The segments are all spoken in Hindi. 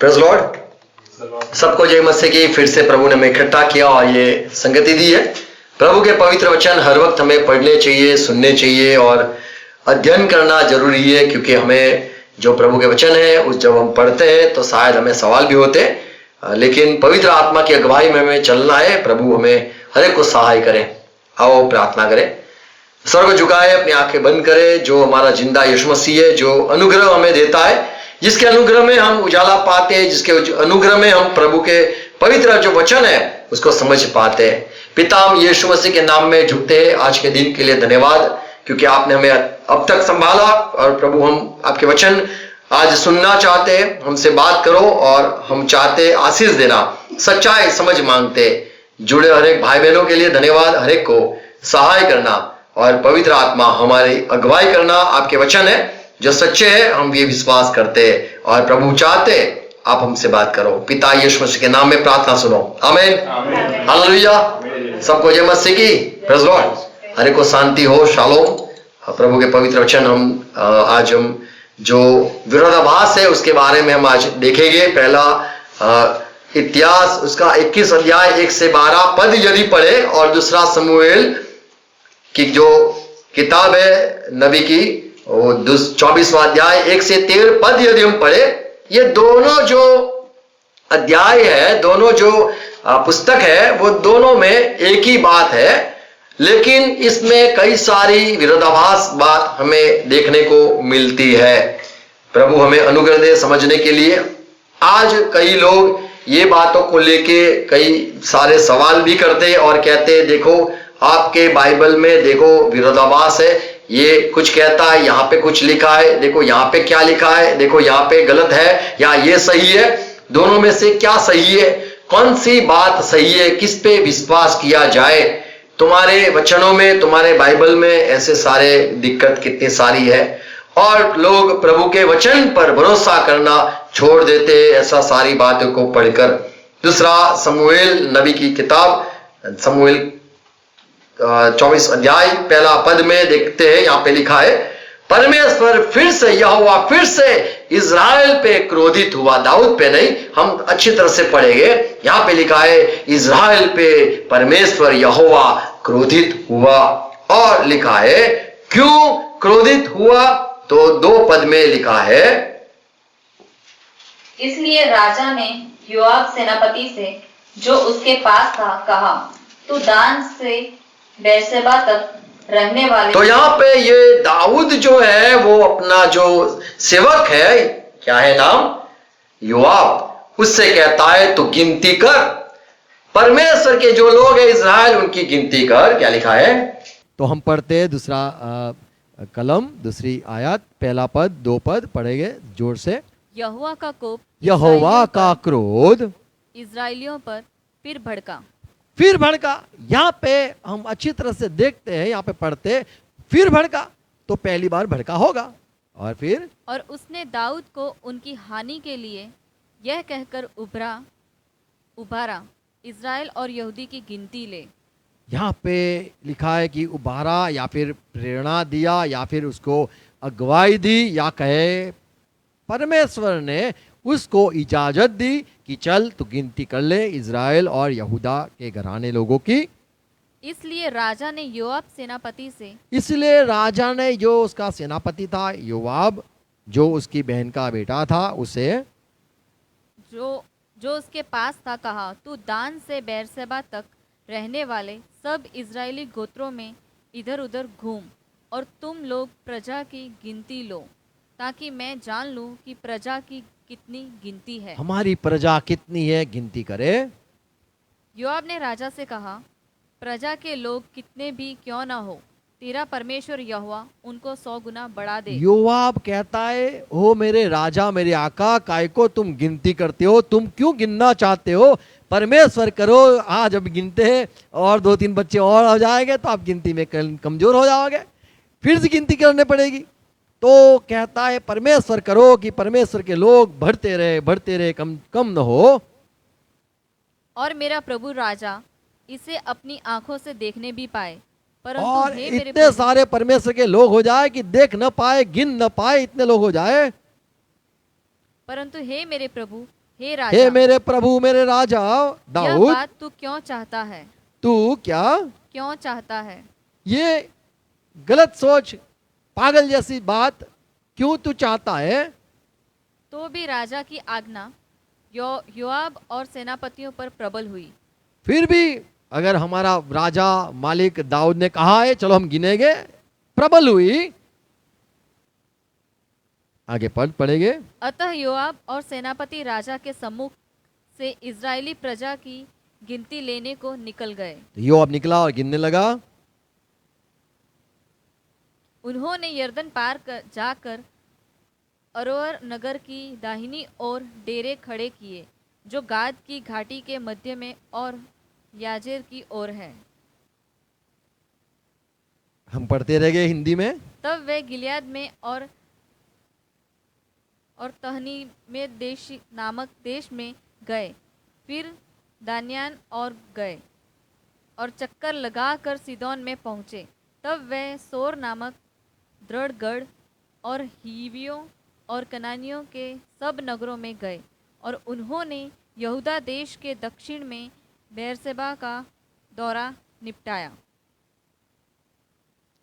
Praise Lord. सबको जय मसीह की। फिर से प्रभु ने हमें इकट्ठा किया और ये संगति दी है। प्रभु के पवित्र वचन हर वक्त हमें पढ़ने चाहिए, सुनने चाहिए और अध्ययन करना जरूरी है, क्योंकि हमें जो प्रभु के वचन है उस जब हम पढ़ते हैं तो शायद हमें सवाल भी होते हैं, लेकिन पवित्र आत्मा की अगुवाई में हमें चलना है। प्रभु हमें हर एक को सहाय करें। आओ प्रार्थना करें। स्वर्ग झुकाए, अपनी आंखें बंद करें। जो हमारा जिंदा यीशु मसीह है, जो अनुग्रह हमें देता है, जिसके अनुग्रह में हम उजाला पाते हैं, जिसके अनुग्रह में हम प्रभु के पवित्र जो वचन है उसको समझ पाते हैं। पिता, हम यीशु मसीह के नाम में झुकते हैं। आज के दिन के लिए धन्यवाद, क्योंकि आपने हमें अब तक संभाला। और प्रभु, हम आपके वचन आज सुनना चाहते हैं। हमसे बात करो और हम चाहते आशीष देना, सच्चाई समझ मांगते। जुड़े हर एक भाई बहनों के लिए धन्यवाद। हर एक को सहाय करना और पवित्र आत्मा हमारी अगुवाई करना। आपके वचन है जो सच्चे हैं, हम ये विश्वास करते हैं और प्रभु चाहते आप हमसे बात करो। पिता यीशु मसीह के नाम में प्रार्थना सुनो, आमीन, हालेलुया। सबको जय मसीह की। Praise Lord. हर एक को शांति हो, शालोम। प्रभु के पवित्र वचन आज हम जो विरोधाभास है उसके बारे में हम आज देखेंगे। पहला इतिहास उसका 21 अध्याय 1 से 12 पद यदि पढ़े, और दूसरा शमूएल की जो किताब है नबी की, 24वां अध्याय 1 से 13 पद यदि हम पढ़े, ये दोनों जो अध्याय है, दोनों जो पुस्तक है, वो दोनों में एक ही बात है, लेकिन इसमें कई सारी विरोधाभास बात हमें देखने को मिलती है। प्रभु हमें अनुग्रह दे समझने के लिए। आज कई लोग ये बातों को लेके कई सारे सवाल भी करते और कहते, देखो आपके बाइबल में देखो विरोधाभास है, ये कुछ कहता है, यहाँ पे कुछ लिखा है, देखो यहाँ पे क्या लिखा है, देखो यहाँ पे गलत है या ये सही है। दोनों में से क्या सही है? कौन सी बात सही है? किस पे विश्वास किया जाए? तुम्हारे वचनों में, तुम्हारे बाइबल में ऐसे सारे दिक्कत कितनी सारी है, और लोग प्रभु के वचन पर भरोसा करना छोड़ देते ऐसा सारी बातों को पढ़कर। दूसरा शमूएल नबी की किताब, शमूएल 24 अध्याय पहला पद में देखते हैं, यहाँ पे लिखा है, परमेश्वर फिर से यहोवा फिर से इज़राइल पे क्रोधित हुआ। दाऊद पे नहीं, हम अच्छी तरह से पढ़ेंगे। यहाँ पे लिखा है इज़राइल पे परमेश्वर यहोवा क्रोधित हुआ, और लिखा है क्यों क्रोधित हुआ, तो 2 पद में लिखा है, इसलिए राजा ने योआब सेनापति से जो उसके पास था कहा, तू दान से बेर्शेबा तक रहने वाले। तो यहाँ पे ये दाऊद जो है वो अपना जो सेवक है, क्या है नाम, योआब, उससे कहता है तू गिनती कर, परमेश्वर के जो लोग हैं इज़राइल उनकी गिनती कर। क्या लिखा है? तो हम पढ़ते हैं दूसरा कलम, दूसरी आयत, पहला पद, 2 पद पढ़ेंगे जोर से। यहोवा का कोप, यहोवा का क्रोध इज़राइलियों पर फिर भड़का। फिर भड़का। यहाँ पे हम अच्छी तरह से देखते हैं, यहाँ पे पढ़ते फिर भड़का, तो पहली बार भड़का होगा। और फिर, और उसने दाऊद को उनकी हानि के लिए यह कहकर उभारा, इज़राइल और यहूदी की गिनती ले। यहाँ पे लिखा है कि उबारा या फिर प्रेरणा दिया या फिर उसको अगुवाई दी, या कहे परमेश्वर ने उसको इजाजत दी कि चल तू गिनती कर ले इज़राइल और यहूदा के घराने लोगों की। इसलिए राजा ने योआब सेनापति से, इसलिए राजा ने जो उसका सेनापति था योआब, जो उसकी बहन का बेटा था, उसे जो उसके पास था कहा, तू दान से बेर्शेबा तक रहने वाले सब इज़राइली गोत्रों में इधर उधर घूम, और तुम लोग प्रजा की गिनती लो, ताकि मैं जान लूं कि प्रजा की कितनी गिनती है। हमारी प्रजा कितनी है, गिनती करे। योआब ने राजा से कहा, प्रजा के लोग कितने भी क्यों ना हो, तेरा परमेश्वर यहोवा उनको 100 गुना बढ़ा दे। योआब कहता है, ओ मेरे राजा, मेरे आका, काय को तुम गिनती करते हो? तुम क्यों गिनना चाहते हो? परमेश्वर करो। आज अब गिनते हैं और 2-3 बच्चे और हो जाएंगे तो आप गिनती में कमजोर हो जाओगे, फिर से गिनती करने पड़ेगी। तो कहता है परमेश्वर करो कि परमेश्वर के लोग बढ़ते रहे, कम न हो। और मेरा प्रभु राजा इसे अपनी आंखों से देखने भी पाए, परंतु और हे मेरे इतने सारे परमेश्वर के लोग हो जाए कि देख न पाए, गिन न पाए, इतने लोग हो जाए। परंतु हे मेरे प्रभु, हे हे राजा, मेरे प्रभु मेरे राजा यह दाऊद, बात तू क्यों चाहता है? तू क्या क्यों चाहता है? ये गलत सोच, पागल जैसी बात क्यों तू चाहता है? तो भी राजा की आज्ञा योआब और सेनापतियों पर प्रबल हुई। फिर भी अगर हमारा राजा मालिक दाऊद ने कहा है चलो हम गिनेंगे, प्रबल हुई। आगे पढ़ेंगे। अतः योआब और सेनापति राजा के सम्मुख से इजरायली प्रजा की गिनती लेने को निकल गए। तो योआब निकला और गिनने लगा। उन्होंने यरदन पार जाकर अरोअर नगर की दाहिनी ओर डेरे खड़े किए, जो गाद की घाटी के मध्य में और याजेर की ओर है। हम पढ़ते रह गए हिंदी में। तब वे गिलियाद में और तहनी में देश नामक देश में गए, फिर दान्यान और गए और चक्कर लगाकर सीदोन में पहुँचे। तब वे सोर नामक दृढ़ गढ़ और हिवियों और कनानियों के सब नगरों में गए, और उन्होंने यहूदा देश के दक्षिण में बेरसेबा का दौरा निपटाया।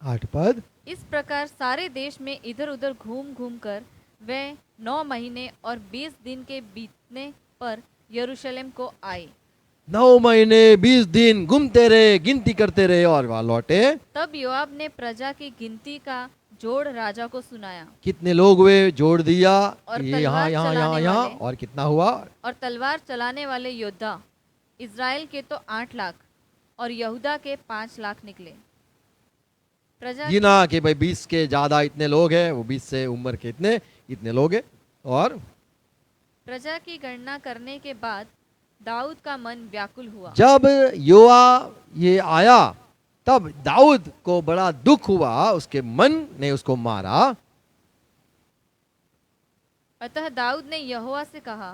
8 पद। इस प्रकार सारे देश में इधर उधर घूम घूम कर वे 9 महीने और 20 दिन के बीतने पर यरूशलेम को आए। 9 महीने 20 दिन घूमते रहे, गिनती करते रहे और वहां लौटे। तब योआब ने प्रजा की गिनती का जोड़ राजा को सुनाया, कितने लोग हुए जोड़ दिया, और ये तलवार यहाँ यहाँ यहाँ चलाने यहाँ, वाले। और कितना हुआ? और तलवार चलाने वाले योद्धा इज़राइल के तो 8 लाख और यहूदा के 5 लाख निकले। प्रजा गिना कि भाई 20 के ज्यादा इतने लोग हैं, वो 20 से उम्र के इतने लोग हैं। और प्रजा की गणना करने के बाद दाऊद का मन व्याकुल हुआ। जब ये आया तब दाऊद को बड़ा दुख हुआ, उसके मन ने उसको मारा। अतः दाऊद ने यहोवा से कहा,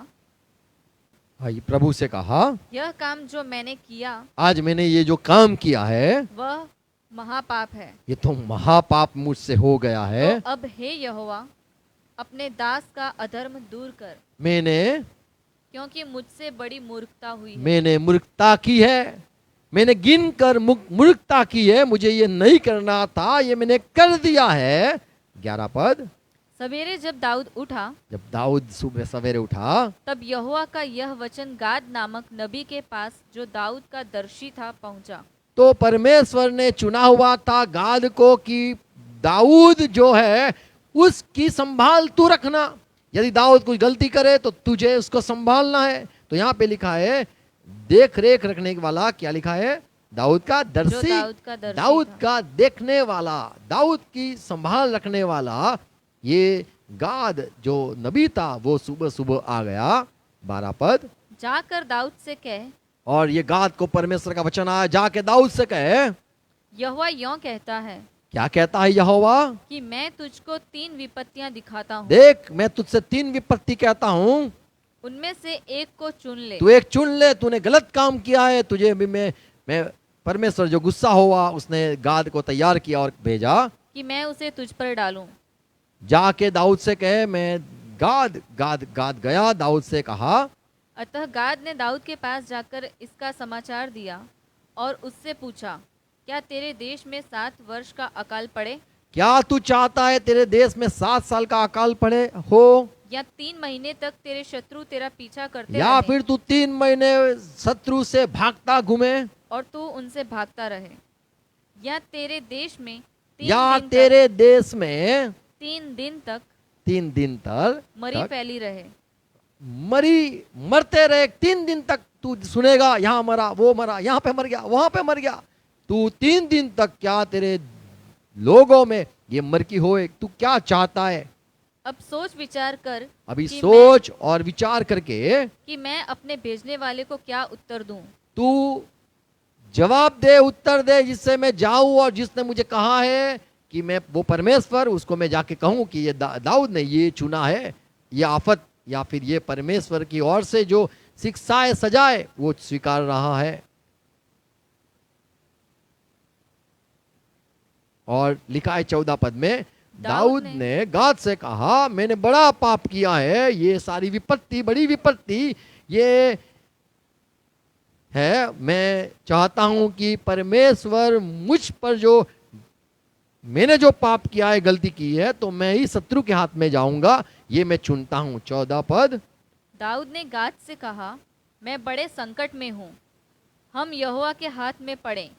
भाई प्रभु से कहा, यह काम जो मैंने किया आज मैंने ये जो काम किया है वह महापाप है। ये तो महापाप मुझसे हो गया है। तो अब हे यहोवा, अपने दास का अधर्म दूर कर, क्योंकि मुझसे बड़ी मूर्खता हुई है। मैंने मूर्खता की है, मैंने गिन कर मूर्खता की है, मुझे ये नहीं करना था, ये मैंने कर दिया है। 11 पद। सवेरे जब दाऊद उठा, जब दाऊद सुबह सवेरे उठा, तब यहोवा का यह वचन गाद नामक नबी के पास, जो दाऊद का दर्शी था, पहुंचा। तो परमेश्वर ने चुना हुआ था गाद को कि दाऊद जो है उसकी संभाल तू रखना। यदि दाऊद कुछ गलती करे तो तुझे उसको संभालना है। तो यहाँ पे लिखा है देख रेख रखने वाला, क्या लिखा है? दाऊद का दर्शी, दाऊद का देखने वाला, दाऊद की संभाल रखने वाला। ये गाद जो नबी था वो सुबह सुबह आ गया। 12 पद। जाकर दाऊद से कह, और ये गाद को परमेश्वर का वचन आया, जाके दाऊद से कहे, यहोवा यों कहता है, क्या कहता है यहोवा? कि मैं तुझको 3 विपत्तियां दिखाता हूँ। देख मैं तुझसे 3 विपत्ति कहता हूँ, उनमें से एक को चुन ले। तू एक चुन ले। तूने गलत काम किया है, तुझे अभी मैं परमेश्वर जो गुस्सा हुआ उसने गाद को तैयार किया और भेजा कि मैं उसे तुझ पर डालूं। जाके दाऊद से कहे मैं गाद गया, दाऊद से कहा। अतः गाद ने दाऊद के पास जाकर इसका समाचार दिया और उससे पूछा, क्या तेरे देश में 7 वर्ष का अकाल पड़े? क्या तू चाहता है तेरे देश में 7 साल का अकाल पड़े हो, या 3 महीने तक तेरे शत्रु तेरा पीछा करते या रहें, फिर तू 3 महीने शत्रु से भागता घूमे, और तू उनसे भागता रहे, या तेरे देश में 3 या दिन तेरे देश में तक 3 दिन तक 3 दिन तक मरी फैली रहे। मरते रहे। 3 दिन तक तू सुनेगा, यहाँ मरा, वो मरा, यहाँ पे मर गया, वहां पे मर गया। तू 3 दिन तक क्या तेरे लोगों में ये मरकी होए? तू क्या चाहता है? अब सोच विचार कर, अभी कि सोच और विचार करके कि मैं अपने भेजने वाले को क्या उत्तर दूं। तू जवाब दे, उत्तर दे, जिससे मैं जाऊं और जिसने मुझे कहा है कि मैं वो परमेश्वर, उसको मैं जाके कहूं कि ये दाऊद ने ये चुना है, ये आफत या फिर ये परमेश्वर की ओर से जो शिक्षाएं सजाए वो स्वीकार रहा है। और लिखा है 14 पद में, दाऊद ने गाद से कहा, मैंने बड़ा पाप किया है, ये सारी विपत्ति, बड़ी विपत्ति ये है। मैं चाहता हूं कि परमेश्वर मुझ पर जो मैंने जो पाप किया है, गलती की है, तो मैं ही शत्रु के हाथ में जाऊंगा, ये मैं चुनता हूं। 14 पद। दाऊद ने गाद से कहा, मैं बड़े संकट में हूँ, हम यहोवा के हाथ में पड़ें,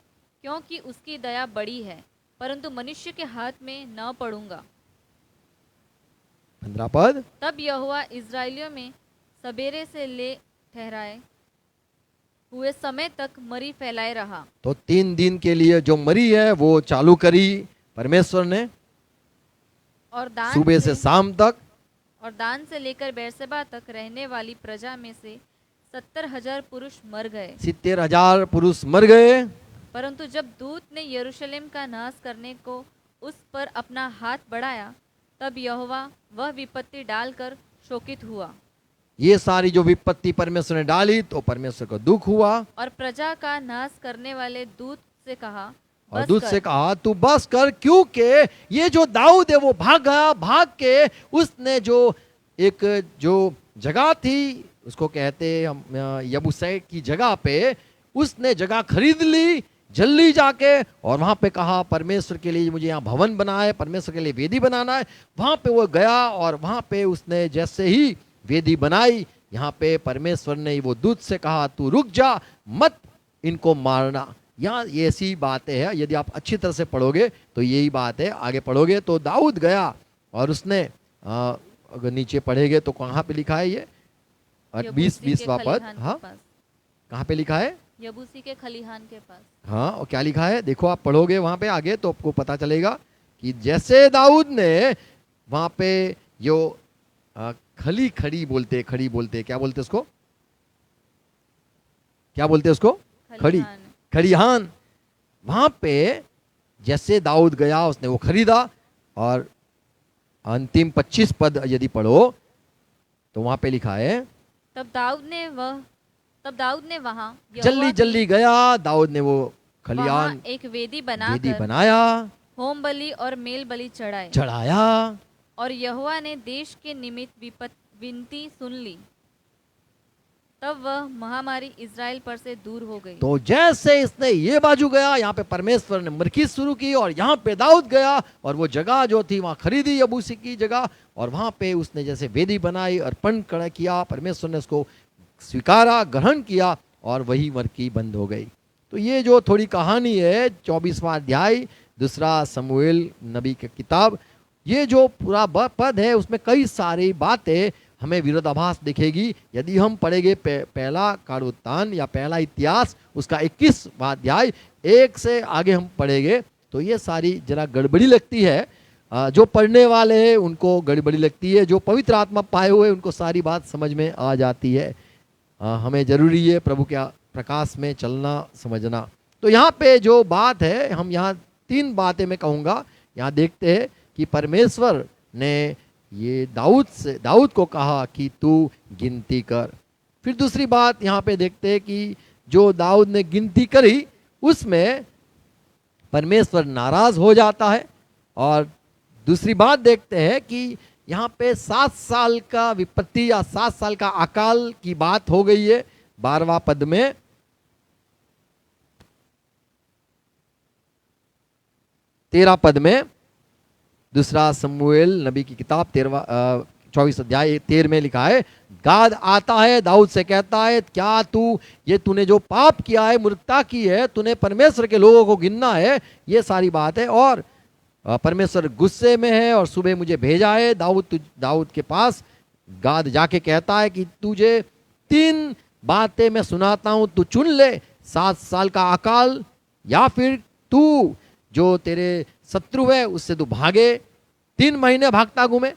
क्योंकि उसकी दया बड़ी है, परंतु मनुष्य के हाथ में न पड़ूंगा। 15 पद। तब यहोवा इस्राएलियों में सवेरे से ले ठहराए हुए समय तक मरी फैलाए रहा। तो 3 दिन के लिए जो मरी है वो चालू करी परमेश्वर ने, और दान सुबह से शाम तक। और दान से लेकर बेरसेबा तक रहने वाली प्रजा में से 70,000 पुरुष मर गए। 70,000 पुरुष मर गए। परंतु जब दूत ने यरूशलेम का नाश करने को उस पर अपना हाथ बढ़ाया, तब यहोवा वह विपत्ति डालकर शोकित हुआ। ये सारी जो विपत्ति परमेश्वर ने डाली तो परमेश्वर को दुख हुआ, और प्रजा का नाश करने वाले दूत से कहा, और बस दूत कर। से कहा तू बस कर, क्योंकि ये जो दाऊद है वो भाग गया। भाग के उसने जो एक जो जगह थी, उसको कहते हम यबूसै की जगह पे, उसने जगह खरीद ली जल्दी जाके, और वहां पे कहा परमेश्वर के लिए मुझे यहाँ भवन बना है, परमेश्वर के लिए वेदी बनाना है। वहां पे वो गया और वहां पे उसने जैसे ही वेदी बनाई, यहाँ पे परमेश्वर ने वो दूत से कहा तू रुक जा, मत इनको मारना। यहाँ ये ऐसी बातें हैं, यदि आप अच्छी तरह से पढ़ोगे तो यही बात है। आगे पढ़ोगे तो दाऊद गया और उसने अगर नीचे पढ़ेंगे तो कहाँ पे लिखा है ये, 20वां पद। हाँ, कहाँ पे लिखा है? यबूसी के खलिहान के पास। हाँ, और क्या लिखा है देखो, आप पढ़ोगे वहां पे आगे तो आपको पता चलेगा कि जैसे दाऊद ने वहां पे जो खड़ी बोलते, क्या बोलते उसको, क्या बोलते उसको? खलिहान। वहां पे जैसे दाऊद गया, उसने वो खरीदा, और अंतिम 25 पद यदि पढ़ो तो वहां पे लिखा है तब दाऊद ने वहां जल्दी गया, दाऊद ने वो खलिहान एक वेदी बनाया, होम बलि और मेल बलि चढ़ाया, और यहोवा ने देश के निमित्त विनती सुन ली। तब वह महामारी इज़राइल पर से दूर हो गई। तो जैसे इसने ये बाजू गया, यहाँ पे परमेश्वर ने मरकी शुरू की, और यहाँ पे दाऊद गया और वो जगह जो थी वहां खरीदी, यबूसी की जगह, और वहां पे उसने जैसे वेदी बनाई, अर्पण किया, परमेश्वर ने उसको स्वीकारा, ग्रहण किया, और वही मरकी बंद हो गई। तो ये जो थोड़ी कहानी है, 24वां अध्याय 2 शमूएल नबी की किताब, ये जो पूरा पद है उसमें कई सारी बातें हमें विरोधाभास दिखेगी। यदि हम पढ़ेंगे पहला कालवृत्तांत या पहला इतिहास उसका 21वां अध्याय 1 से आगे हम पढ़ेंगे तो ये सारी जरा गड़बड़ी लगती है। जो पढ़ने वाले हैं उनको गड़बड़ी लगती है, जो पवित्र आत्मा पाए हुए उनको सारी बात समझ में आ जाती है। हमें जरूरी है प्रभु के प्रकाश में चलना, समझना। तो यहाँ पे जो बात है, हम यहाँ 3 बातें मैं कहूँगा। यहाँ देखते हैं कि परमेश्वर ने ये दाऊद को कहा कि तू गिनती कर। फिर दूसरी बात यहाँ पे देखते हैं कि जो दाऊद ने गिनती करी उसमें परमेश्वर नाराज हो जाता है। और दूसरी बात देखते हैं कि यहाँ पे 7 साल का विपत्ति या 7 साल का अकाल की बात हो गई है 12वां पद में। तेरह पद में 2 शमूएल नबी की किताब 24 अध्याय 13 में लिखा है, गाद आता है दाऊद से कहता है क्या तूने जो पाप किया है, मूर्खता की है, तूने परमेश्वर के लोगों को गिनना है, ये सारी बात है। और परमेश्वर गुस्से में है और सुबह मुझे भेजा है दाऊद के पास। गाद जाके कहता है कि तुझे 3 बातें मैं सुनाता हूं, तू चुन ले, 7 साल का अकाल या फिर तू जो तेरे शत्रु है उससे तू भागे, 3 महीने भागता घूमे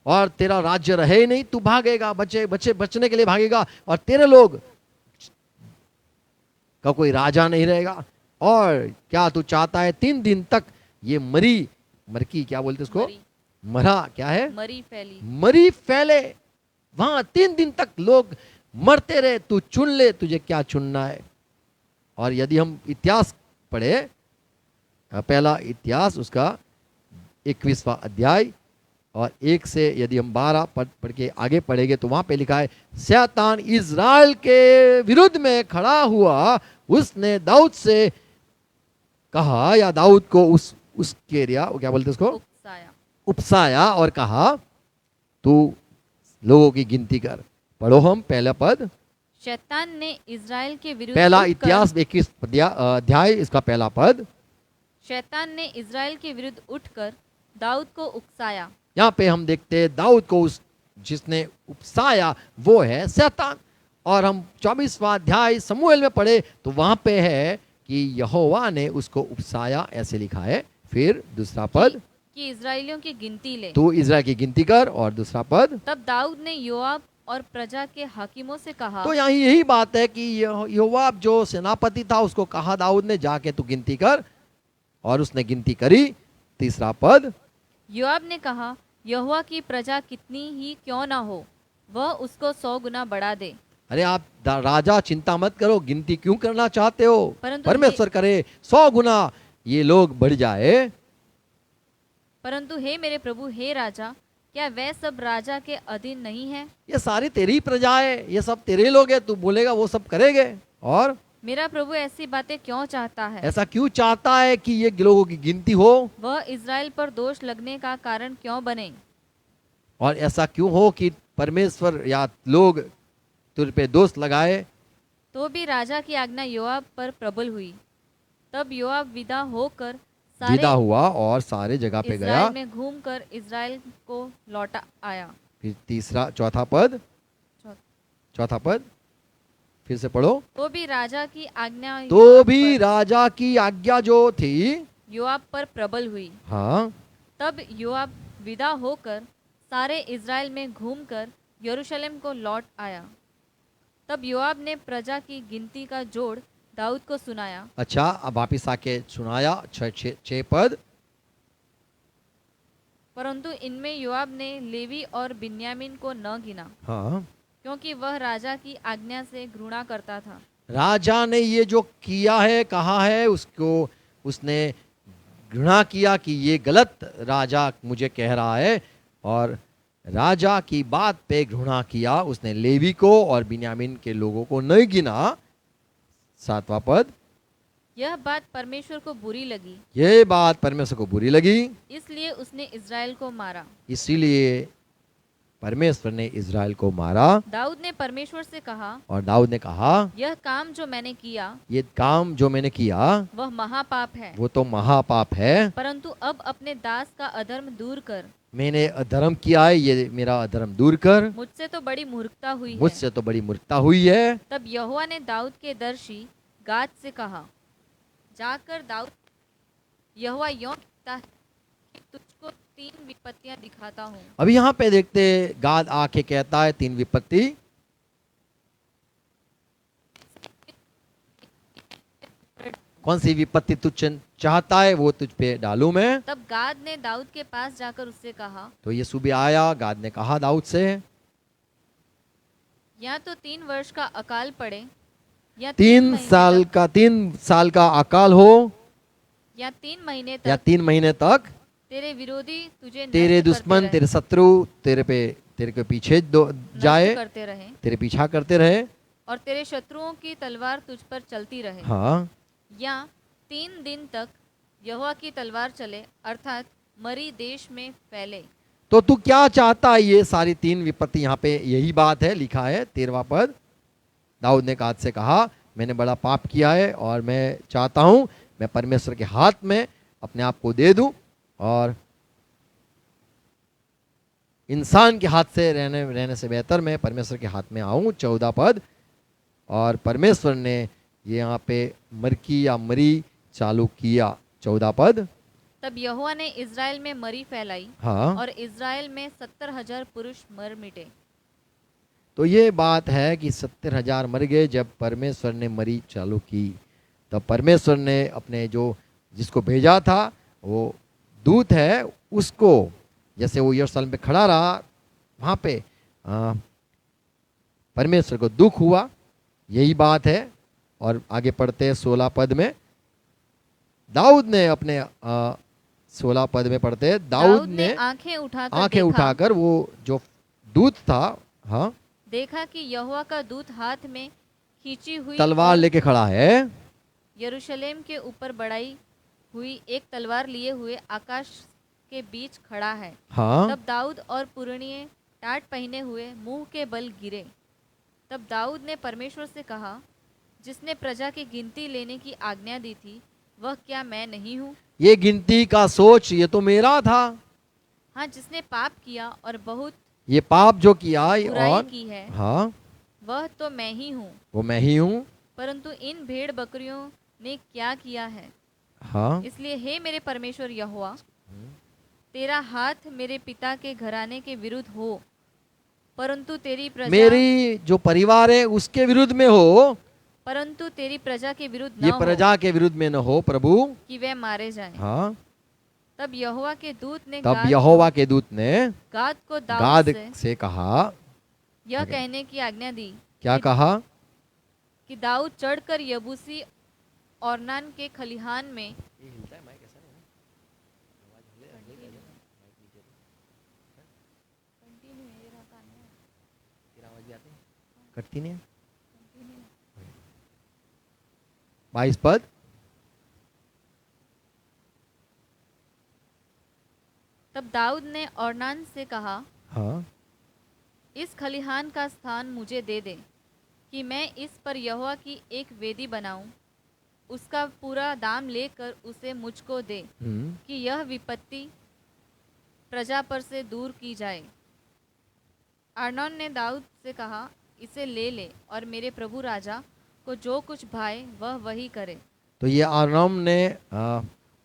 और तेरा राज्य रहे नहीं, तू भागेगा, बचने के लिए भागेगा और तेरे लोग का कोई राजा नहीं रहेगा। और क्या तू चाहता है 3 दिन तक ये मरकी क्या बोलते उसको, मरा क्या है, मरी फैले, वहां 3 दिन तक लोग मरते रहे, तू चुन ले तुझे क्या चुनना है। और यदि हम इतिहास पढ़े, पहला इतिहास उसका 21वां अध्याय और 1 से यदि हम 12 पढ़ के आगे पढ़ेंगे तो वहां पे लिखा है, शैतान इज़राइल के विरुद्ध में खड़ा हुआ, उसने दाऊद से कहा, या दाऊद को उसके रिया क्या बोलते उसको, उकसाया। उपसाया और कहा, तू लोगों की गिनती कर। पढ़ो हम पहला पद। शैतान ने इज़राइल के विरुद्ध पहला उठकर- इतिहास 21 अध्याय इसका पहला पद। शैतान ने इज़राइल के विरुद्ध उठकर दाऊद को उकसाया। यहाँ पे हम देखते हैं दाऊद को जिसने उपसाया वो है शैतान। और हम 24वां अध्याय समूएल में पढ़े तो वहां पे है कि यहोवा ने उसको उपसाया, ऐसे लिखा है। फिर दूसरा पद, कि इज़राइलियों की गिनती ले। तू इज़राइल की गिनती कर। और दूसरा पद, तब दाऊद ने योआब और प्रजा के हाकिमों से कहा। तो यहाँ यही बात है कि योआब जो सेनापति था उसको कहा दाऊद ने, जाके तू गिनती कर, और उसने गिनती करी। तीसरा पद, योआब ने कहा, यहोवा की प्रजा कितनी ही क्यों ना हो, वह उसको 100 गुना बढ़ा दे। अरे आप राजा चिंता मत करो, गिनती क्यों करना चाहते हो, परंतु परमेश्वर करे 100 गुना ये लोग बढ़ जाए। परंतु हे मेरे प्रभु, हे राजा, क्या वह सब राजा के अधीन नहीं है? ये सारी तेरी प्रजा है, ये सब तेरे लोग है, तू बोलेगा वो सब करेंगे। और मेरा प्रभु ऐसी बातें क्यों चाहता है? ऐसा क्यों चाहता है कि ये लोगों की गिनती हो, वह इज़राइल पर दोष लगने का कारण क्यों बने? और ऐसा क्यों हो कि परमेश्वर या लोग तुझ पे दोष लगाए। तो भी राजा की आज्ञा योआब पर प्रबल हुई। तब योआब विदा होकर विदा सारे हुआ और सारे जगह पे गया। इज़राइल में घूमकर इज़राइल को लौटा आया। फिर चौथा पद, चौथा पद फिर से पढ़ो। तो भी राजा की आज्ञा तो योआब भी पर- राजा की आज्ञा जो थी, योआब पर प्रबल हुई। हाँ, तब योआब विदा होकर सारे इज़राइल में घूमकर यरूशलेम को लौट आया। तब योआब ने प्रजा की गिनती का जोड़ दाऊद को सुनाया। अच्छा, अब वापिस आके सुनाया। 6 पद, परंतु इनमें योआब ने लेवी और बिन्यामीन को न गिना, हाँ, क्योंकि वह राजा की आज्ञा से घृणा करता था। राजा ने ये जो किया है, कहा है, उसको उसने घृणा किया कि ये गलत राजा मुझे कह रहा है, और राजा की बात पे घृणा किया। उसने लेवी को और बिन्यामीन के लोगों को नहीं गिना। 7वां पद, यह बात परमेश्वर को बुरी लगी, ये बात परमेश्वर को बुरी लगी, इसलिए उसने इज़राइल को मारा। इसीलिए परमेश्वर ने इज़राइल को मारा। दाऊद ने परमेश्वर से कहा, और दाऊद ने कहा, यह काम जो मैंने किया ये काम जो मैंने किया वह महापाप है, वो तो महापाप है। परंतु अब अपने दास का अधर्म दूर कर। मैंने अधर्म किया है, ये मेरा अधर्म दूर कर। मुझसे तो बड़ी मूर्खता हुई है। मुझसे तो बड़ी मूर्खता हुई है। तब यहोवा ने दाऊद के दर्शी गाद से कहा, जाकर दाऊद, यहोवा यों कहता है कि तुझको 3 विपत्तियां दिखाता हूँ। अभी यहाँ पे देखते, गाद आके कहता है 3 विपत्ति। कौन सी विपत्ति तू चाहता है वो तुझ पे डालूं मैं। तब गाद ने दाऊद के पास जाकर उससे कहा, तो ये सुबह आया, गाद ने कहा दाऊद से, या तो 3 वर्ष का अकाल पड़े, या 3 साल का अकाल हो, या 3 महीने या तक 3 महीने तक तेरे विरोधी तुझे तेरे नष्ट दुश्मन, करते तेरे शत्रु तेरे के पीछे रहे, जाए, नष्ट करते रहे, तेरे पीछा करते रहे। और तेरे शत्रुओं की तलवार तुझ पर चलती रहे। हाँ, या 3 दिन तक यहोवा की तलवार चले, अर्थात मरी देश में फैले। तो तू क्या चाहता है? ये सारी 3 विपत्ति यहाँ पे यही बात है, लिखा है 13वां पद। दाऊद ने गाद से कहा, मैंने बड़ा पाप किया है और मैं चाहता हूँ मैं परमेश्वर के हाथ में अपने आप को दे दूं, और इंसान के हाथ से रहने से बेहतर मैं परमेश्वर के हाथ में आऊं। 14 पद, और परमेश्वर ने ये यहाँ पे मरी चालू किया। 14 पद, तब यहोवा ने इज़राइल में मरी फैलाई, हाँ, और इज़राइल में 70,000 पुरुष मर मिटे। तो ये बात है कि 70,000 मर गए जब परमेश्वर ने मरी चालू की। तब परमेश्वर ने अपने जिसको भेजा था, वो दूत है, उसको, जैसे वो यरूशलेम पे खड़ा रहा, वहाँ पे परमेश्वर को दुख हुआ, यही बात है। और आगे पढ़ते हैं 16 पद में, दाऊद ने अपने 16 पद में पढ़ते हैं, दाऊद दाऊद ने आंखें उठाकर वो जो दूत था, हाँ, देखा कि यहोवा का दूत हाथ में खींची हुई तलवार और लेके खड़ा है। यरूशलेम के ऊपर बढ़ाई हुई एक तलवार लिए हुए आकाश के बीच खड़ा है। हाँ, तब दाऊद और पुरनिये टाट पहने हुए मुंह के बल गिरे। तब दाऊद ने परमेश्वर से कहा, जिसने प्रजा की गिनती लेने की आज्ञा दी थी, वह क्या मैं नहीं हूँ? ये गिनती का सोच ये तो मेरा था। हाँ, जिसने पाप किया और बहुत ये पाप जो किया बुराई और की है, हाँ, वह तो मैं ही हूँ। वो मैं ही हूँ। परंतु इन भेड़ बकरियों ने क्या किया है? हाँ, इसलिए हे मेरे परमेश्वर यहोवा, तेरा हाथ मेरे पिता के घराने के विरुद्ध हो, परंतु तेरी प्रजा मेरी जो परिवार है उसके विरुद्ध में हो, परंतु तेरी प्रजा के विरुद्ध न ये हो, प्रजा के विरुद्ध में न हो प्रभु। कि वे मारे जाएं। हाँ, तब यहोवा के दूत ने तब यहोवा के दूत ने गाद को दाऊद गाद से से कहा, यह कहने की आज्ञा दी क्या कहा? कि दाऊद चढ़कर यबूसी ओर्नान के खलिहान में कटती नहीं है? 22 पद, तब दाऊद ने ओर्नान से कहा, हाँ, इस खलिहान का स्थान मुझे दे दे कि मैं इस पर यहोवा की एक वेदी बनाऊं। उसका पूरा दाम लेकर उसे मुझको दे कि यह विपत्ति प्रजा पर से दूर की जाए। अर्नोन ने दाऊद से कहा, इसे ले ले और मेरे प्रभु राजा को जो कुछ भाए वह वही करे। तो ये आराम ने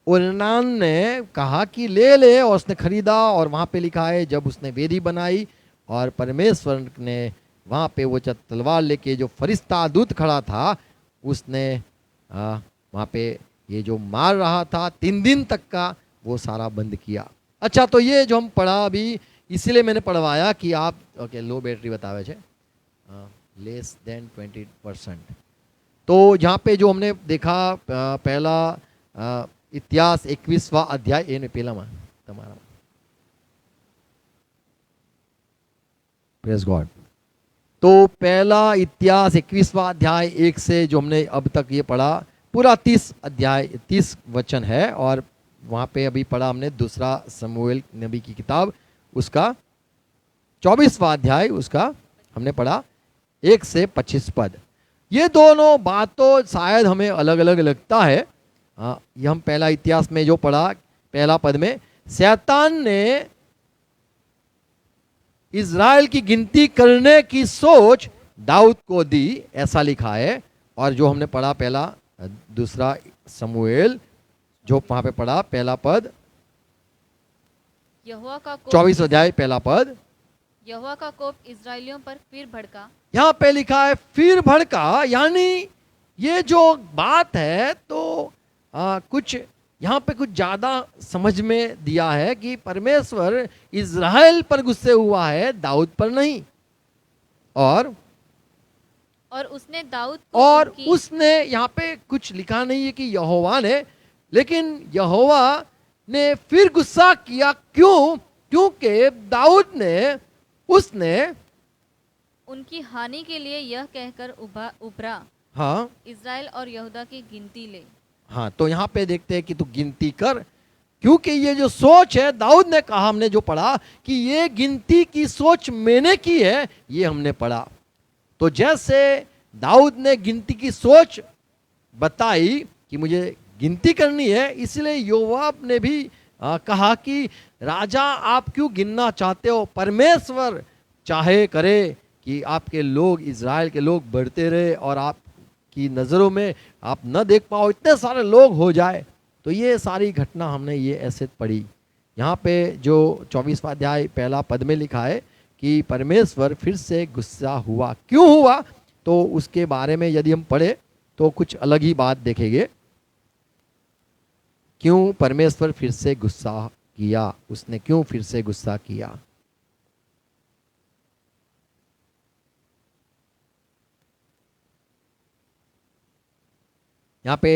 ओरनान ने कहा कि ले ले, और उसने खरीदा। और वहाँ पे लिखा है जब उसने वेदी बनाई और परमेश्वर ने वहाँ पे वो तलवार लेके जो फरिश्ता दूत खड़ा था उसने वहाँ पे ये जो मार रहा था 3 दिन तक का वो सारा बंद किया। अच्छा, तो ये जो हम पढ़ा अभी इसीलिए मैंने पढ़वाया कि आप ओके लो बैटरी बतावे छे लेस देन 20%। तो यहाँ पे जो हमने देखा पहला इतिहास 21वां अध्याय ए पेलाમાં તમારા प्रेज गॉड। तो पहला इतिहास 21वां अध्याय 1 से जो हमने अब तक ये पढ़ा पूरा 30 अध्याय 30 वचन है। और वहाँ पे अभी पढ़ा हमने दूसरा शमूएल नबी की किताब उसका 24वां अध्याय उसका हमने पढ़ा 1 से 25 पद। ये दोनों बातों शायद हमें अलग अलग लगता है। ये हम पहला इतिहास में जो पढ़ा पहला पद में शैतान ने इज़राइल की गिनती करने की सोच दाऊद को दी, ऐसा लिखा है। और जो हमने पढ़ा पहला दूसरा शमूएल जो वहां पे पढ़ा पहला पद यहोवा का कोप 24 अध्याय पहला पद, यहोवा का कोप इस्राएलियों पर फिर भड़का। यहाँ पे लिखा है फिर भड़का, यानी ये जो बात है तो कुछ यहाँ पे कुछ ज्यादा समझ में दिया है कि परमेश्वर इज़राइल पर गुस्से हुआ है, दाऊद पर नहीं। और उसने दाऊद को और उनकी उसने यहाँ पे कुछ लिखा नहीं है कि यहोवा ने, लेकिन यहोवा ने फिर गुस्सा किया। क्यों? क्योंकि दाऊद ने उसने उनकी हानि के लिए यह कहकर उभरा, हाँ इज़राइल और यहूदा की गिनती ले। हाँ, तो यहाँ पे देखते हैं कि तू गिनती कर, क्योंकि ये जो सोच है दाऊद ने कहा, हमने जो पढ़ा कि ये गिनती की सोच मैंने की है, ये हमने पढ़ा। तो जैसे दाऊद ने गिनती की सोच बताई कि मुझे गिनती करनी है, इसलिए योआब ने भी कहा कि राजा आप क्यों गिनना चाहते हो? परमेश्वर चाहे करे कि आपके लोग इज़राइल के लोग बढ़ते रहे और आपकी नज़रों में आप न देख पाओ, इतने सारे लोग हो जाए। तो ये सारी घटना हमने ये ऐसे पढ़ी। यहाँ पे जो 24वां अध्याय पहला पद में लिखा है कि परमेश्वर फिर से गुस्सा हुआ। क्यों हुआ? तो उसके बारे में यदि हम पढ़े तो कुछ अलग ही बात देखेंगे। क्यों परमेश्वर फिर से गुस्सा किया, उसने क्यों फिर से गुस्सा किया? यहाँ पे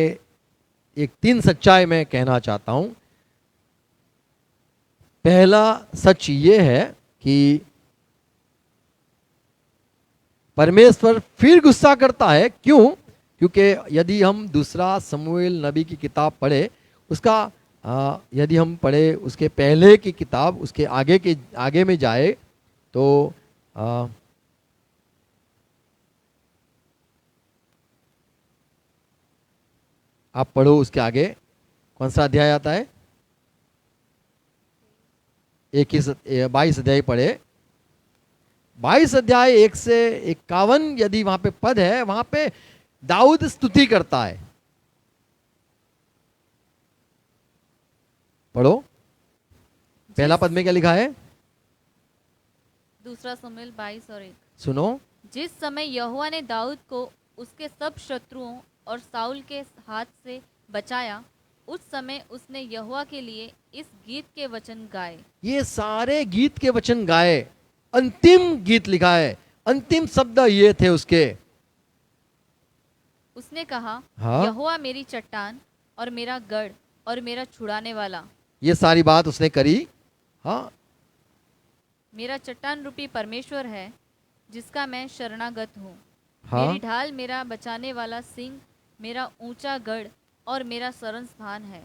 एक 3 सच्चाई मैं कहना चाहता हूं पहला सच ये है कि परमेश्वर फिर गुस्सा करता है। क्यों? क्योंकि यदि हम दूसरा शमूएल नबी की किताब पढ़े, उसका यदि हम पढ़े उसके पहले की किताब, उसके आगे में जाए तो आप पढ़ो उसके आगे कौन सा अध्याय आता है? 22 अध्याय पढ़े। 22 अध्याय 1 से 51 यदि वहां पे पद है, वहां पे दाऊद स्तुति करता है। पढ़ो, पहला पद में क्या लिखा है? दूसरा शमूएल 22 और 1। सुनो। जिस समय यहोवा ने दाऊद को उसके सब शत्रुओं और साउल के हाथ से बचाया, उस समय उसने यहोवा के लिए इस गीत के वचन गाए। ये सारे गीत के वचन गाए। अंतिम गीत लिखा है, अंतिम शब्द ये थे उसके। उसने कहा, हाँ? यहोवा मेरी चट्टान और मेरा गढ़ और मेरा छुड़ाने वाला। ये सारी बात उसने करी। हाँ, मेरा चट्टान रूपी परमेश्वर है जिसका मैं शरणागत हूँ। हाँ? मेरी ढाल, मेरा बचाने वाला सिंह, मेरा ऊंचा गढ़ और मेरा शरण स्थान है।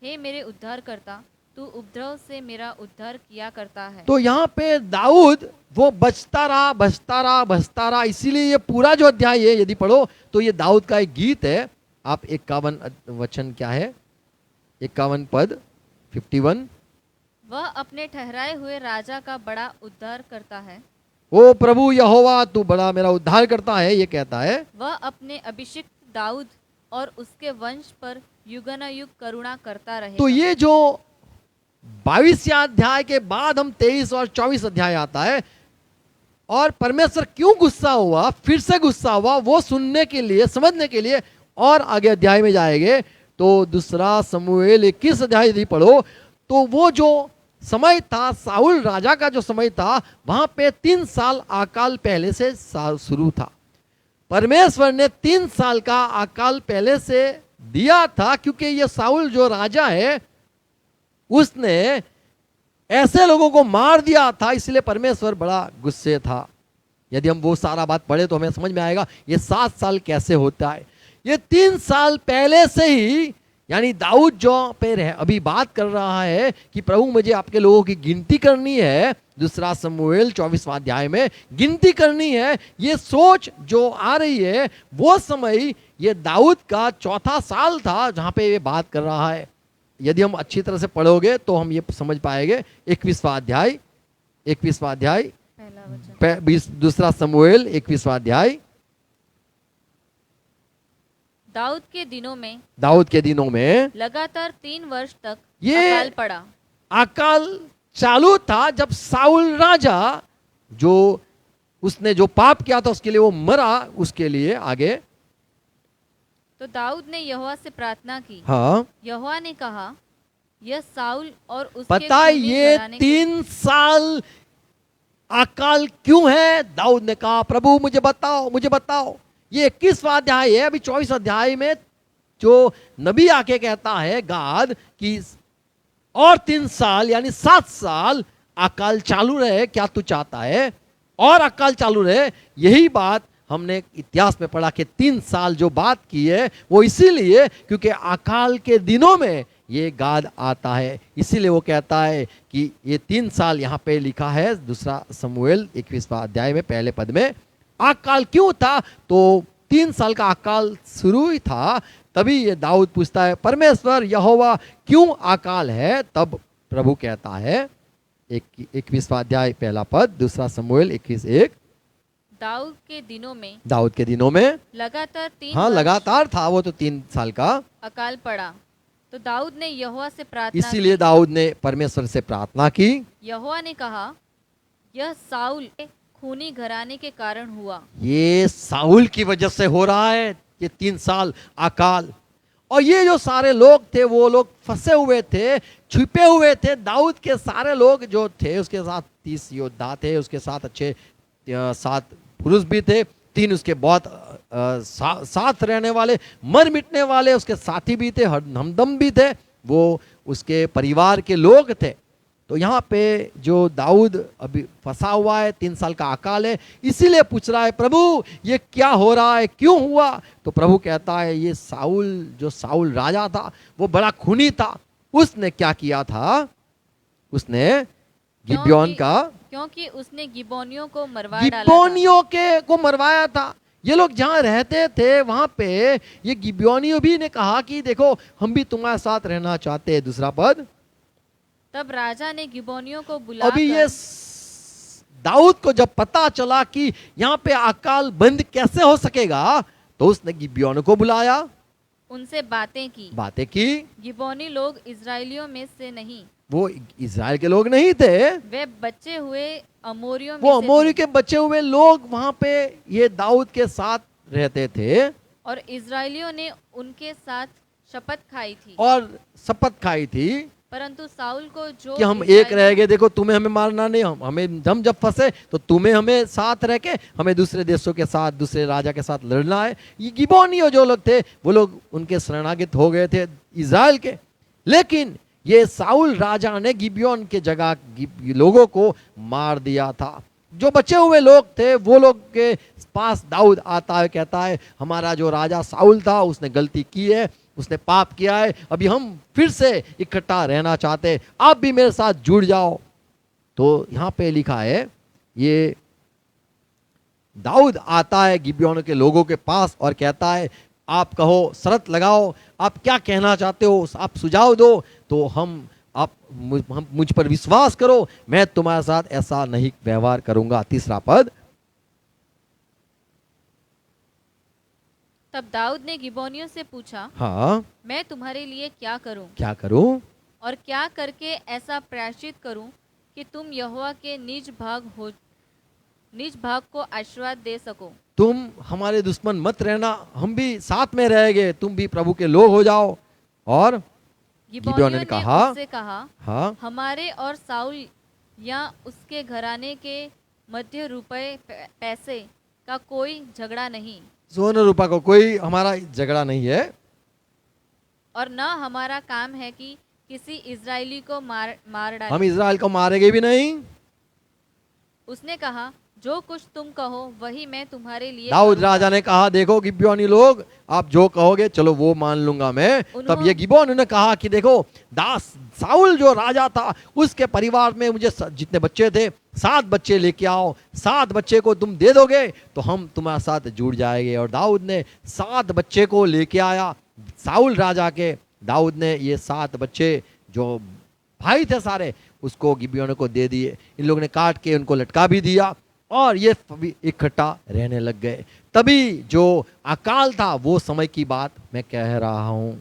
हे मेरे उद्धारकर्ता, तू उपद्रव से मेरा उद्धार किया करता है। तो यहाँ पे दाऊद वो बचता रहा, इसीलिए ये पूरा जो अध्याय है यदि पढ़ो तो ये दाऊद का एक गीत है। आप 51 वचन क्या है? 51 पद 51। वह अपने ठहराए हुए राजा का बड़ा उद्धार करता है। ओ प्रभु यहोवा, तू बड़ा मेरा उद्धार करता है, ये कहता है। वह अपने अभिषिक्त दाऊद और उसके वंश पर युगानुयुग करुणा करता रहेगा। तो ये जो 22 अध्याय के बाद हम 23 और 24 अध्याय आता है, और परमेश्वर क्यों गुस्सा हुआ, फिर से गुस्सा हुआ, वो सुनने के लिए, समझने के लिए और आगे अध्याय में जाएंगे। तो दूसरा शमूएल 21 अध्याय यदि पढ़ो तो वो जो समय था, साउल राजा का जो समय था, वहां पे 3 साल अकाल पहले से शुरू था। परमेश्वर ने 3 साल का अकाल पहले से दिया था, क्योंकि ये साउल जो राजा है उसने ऐसे लोगों को मार दिया था, इसलिए परमेश्वर बड़ा गुस्से था। यदि हम वो सारा बात पढ़े तो हमें समझ में आएगा ये 7 साल कैसे होता है। ये 3 साल पहले से ही, यानी दाऊद जो पे अभी बात कर रहा है कि प्रभु मुझे आपके लोगों की गिनती करनी है, दूसरा शमूएल 24वां अध्याय में गिनती करनी है, ये सोच जो आ रही है, वो समय ये दाऊद का 4था साल था जहां पे ये बात कर रहा है। यदि हम अच्छी तरह से पढ़ोगे तो हम ये समझ पाएंगे। 21वां अध्याय पहला वचन। दूसरा शमूएल 21वां अध्याय। दाऊद के दिनों में लगातार 3 वर्ष तक ये अकाल पड़ा। अकाल चालू था जब साउल राजा जो उसने जो पाप किया था उसके लिए वो मरा, उसके लिए आगे। तो दाऊद ने यहोवा से प्रार्थना की। हाँ, यहोवा ने कहा, यह साउल और उसके पता है खूनी ये घराने 3 साल अकाल क्यों है? दाऊद ने कहा प्रभु मुझे बताओ। ये 21वां अध्याय है। अभी 24 अध्याय में जो नबी आके कहता है गाद कि और 3 साल यानी 7 साल अकाल चालू रहे, क्या तू चाहता है और अकाल चालू रहे? यही बात हमने इतिहास में पढ़ा कि 3 साल जो बात की है वो इसीलिए क्योंकि अकाल के दिनों में ये गाद आता है, इसीलिए वो कहता है कि ये 3 साल यहाँ पे लिखा है दूसरा शमूएल 21वां अध्याय में पहले पद में। अकाल क्यों था? तो 3 साल का अकाल शुरू ही था। तभी ये दाऊद पूछता है परमेश्वर यहोवा क्यों अकाल है? तब प्रभु कहता है 21वां अध्याय पहला पद, दूसरा शमूएल 21:1। दाऊद के दिनों में लगातार 3 हाँ वर्ष लगातार था वो तो 3 साल का अकाल पड़ा। तो दाऊद ने यहोवा से प्रार्थना इसीलिए दाऊद ने परमेश्वर से प्रार्थना की। यहोवा ने कहा, यह साउल खूनी घराने के कारण हुआ। ये साउल की वजह से हो रहा है ये 3 साल अकाल। और ये जो सारे लोग थे वो लोग फंसे हुए थे, छुपे हुए थे। दाऊद के सारे लोग जो थे, उसके साथ 30 योद्धा थे, उसके साथ अच्छे 7 पुरुष भी थे, 3 उसके बहुत साथ रहने वाले, मर मिटने वाले उसके साथी भी थे, हमदम भी थे, वो उसके परिवार के लोग थे। तो यहाँ पे जो दाऊद अभी फंसा हुआ है, 3 साल का अकाल है, इसीलिए पूछ रहा है प्रभु ये क्या हो रहा है, क्यों हुआ? तो प्रभु कहता है ये जो साउल राजा था वो बड़ा खूनी था। उसने क्या किया था? उसने गिब्योन का क्योंकि उसने गिबोनियों को मरवा डाला था। गिब्योनियों को मरवाया था। ये लोग जहाँ रहते थे वहां पे ये गिब्योनियों भी ने कहा कि देखो हम भी तुम्हारे साथ रहना चाहते हैं। दूसरा पद, तब राजा ने गिबोनियों को अभी ये बुलाकर दाऊद को जब पता चला कि यहाँ पे अकाल बंद कैसे हो सकेगा, तो उसने गिब्योन को बुलाया, उनसे बातें की। गिबोनी लोग इजरायलियों में से नहीं, वो इजराइल के लोग नहीं थे, वे बचे हुए अमोरियों वो में से अमोरी थे। के बचे हुए लोग वहां पे ये दाऊद के साथ रहते थे और इजरायलियों ने उनके साथ शपथ खाई थी। और शपथ खाई थी परंतु साउल को जो कि हम एक इस्राएली- रह गए, देखो तुम्हें हमें मारना नहीं, हम जब फंसे तो तुम्हें हमें साथ रह के हमें दूसरे देशों के साथ, दूसरे राजा के साथ लड़ना है। ये गिबोनियों जो लोग थे वो लोग उनके शरणागत हो गए थे इजराइल के। लेकिन ये साउल राजा ने गिबियोन के जगह लोगों को मार दिया था। जो बचे हुए लोग थे वो लोग के पास दाऊद आता है, कहता है हमारा जो राजा साउल था उसने गलती की है, उसने पाप किया है, अभी हम फिर से इकट्ठा रहना चाहते हैं, आप भी मेरे साथ जुड़ जाओ। तो यहाँ पे लिखा है ये दाऊद आता है गिबियोन के लोगों के पास और कहता है आप कहो, शर्त लगाओ, आप क्या कहना चाहते हो, आप सुझाव दो, तो हम मुझ पर विश्वास करो, मैं तुम्हारे साथ ऐसा नहीं व्यवहार करूंगा। तीसरा पद, तब दाऊद ने गिबोनियों से पूछा, हाँ मैं तुम्हारे लिए क्या करूं? क्या करूं? और क्या करके ऐसा प्रायश्चित करूं कि तुम यहोवा के निज भाग को आशीर्वाद दे सको? तुम हमारे दुश्मन मत रहना, हम भी साथ में रहेंगे, तुम भी प्रभु के लोग हो जाओ। और गिबोनियों ने कहा, उससे कहा, हाँ हमारे और साउल या उसके घराने के मध्य रुपए पैसे का कोई झगड़ा नहीं, सोने रूपा को कोई हमारा झगड़ा नहीं है, और न हमारा काम है कि किसी इजरायली को मार डालें। हम इजराइल को मारेंगे भी नहीं। उसने कहा, जो कुछ तुम कहो वही मैं तुम्हारे लिए दाऊद करूँगा। राजा ने कहा देखो गिब्योनी लोग, आप जो कहोगे चलो वो मान लूंगा मैं। तब ये गिब्योन ने कहा कि देखो दास साउल जो राजा था उसके परिवार में मुझे जितने बच्चे थे 7 बच्चे लेके आओ, 7 बच्चे को तुम दे दोगे तो हम तुम्हारे साथ जुड़ जाएंगे। और दाऊद ने 7 बच्चे को लेके आया साउल राजा के। दाऊद ने ये 7 बच्चे जो भाई थे सारे उसको गिब्योन को दे दिए। इन लोगों ने काट के उनको लटका भी दिया और ये इकट्ठा रहने लग गए। तभी जो अकाल था वो समय की बात मैं कह रहा हूं।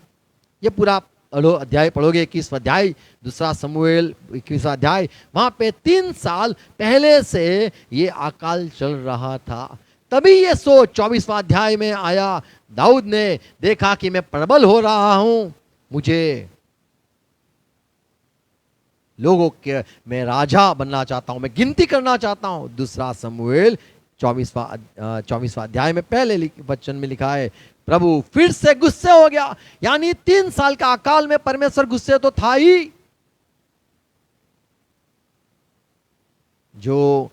ये पूरा अध्याय पढ़ोगे, 21 अध्याय, दूसरा समूएल 21 अध्याय, वहां पे 3 साल पहले से ये अकाल चल रहा था। तभी ये 24वां अध्याय में आया, दाऊद ने देखा कि मैं प्रबल हो रहा हूं, मुझे लोगों के मैं राजा बनना चाहता हूं, मैं गिनती करना चाहता हूं। दूसरा समूएल 24वां अध्याय में पहले वचन में लिखा है, प्रभु फिर से गुस्से हो गया। यानी 3 साल का अकाल में परमेश्वर गुस्से तो था ही। जो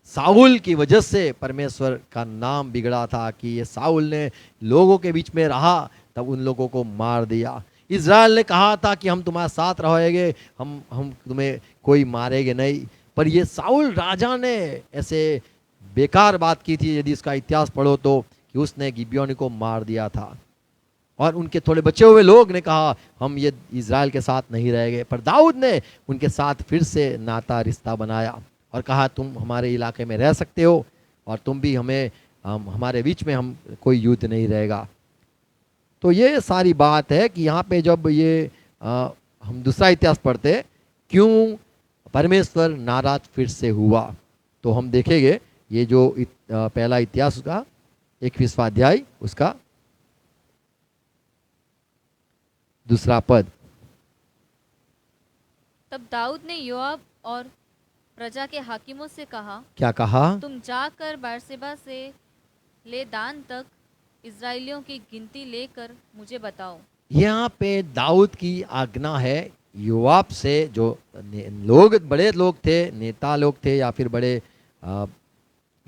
साउल की वजह से परमेश्वर का नाम बिगड़ा था कि ये साउल ने लोगों के बीच में रहा, तब उन लोगों को मार दिया। इज़राइल ने कहा था कि हम तुम्हारे साथ रहेंगे, हम तुम्हें कोई मारेंगे नहीं, पर ये साउल राजा ने ऐसे बेकार बात की थी। यदि इसका इतिहास पढ़ो तो कि उसने गिब्योनी को मार दिया था और उनके थोड़े बचे हुए लोग ने कहा हम ये इज़राइल के साथ नहीं रहेंगे। पर दाऊद ने उनके साथ फिर से नाता रिश्ता बनाया और कहा तुम हमारे इलाके में रह सकते हो और तुम भी हमारे बीच में हम कोई युद्ध नहीं रहेगा। तो ये सारी बात है कि यहाँ पे जब ये हम दूसरा इतिहास पढ़ते क्यों परमेश्वर नाराज फिर से हुआ, तो हम देखेंगे ये जो पहला इतिहास का 21वां अध्याय उसका दूसरा पद। तब दाऊद ने योआब और प्रजा के हाकिमों से कहा, क्या कहा? तुम जाकर बेर्शेबा से ले दान तक इजराइलियों की गिनती लेकर मुझे बताओ। यहाँ पे दाऊद की आज्ञा है योआब से जो लोग बड़े लोग थे, नेता लोग थे या फिर बड़े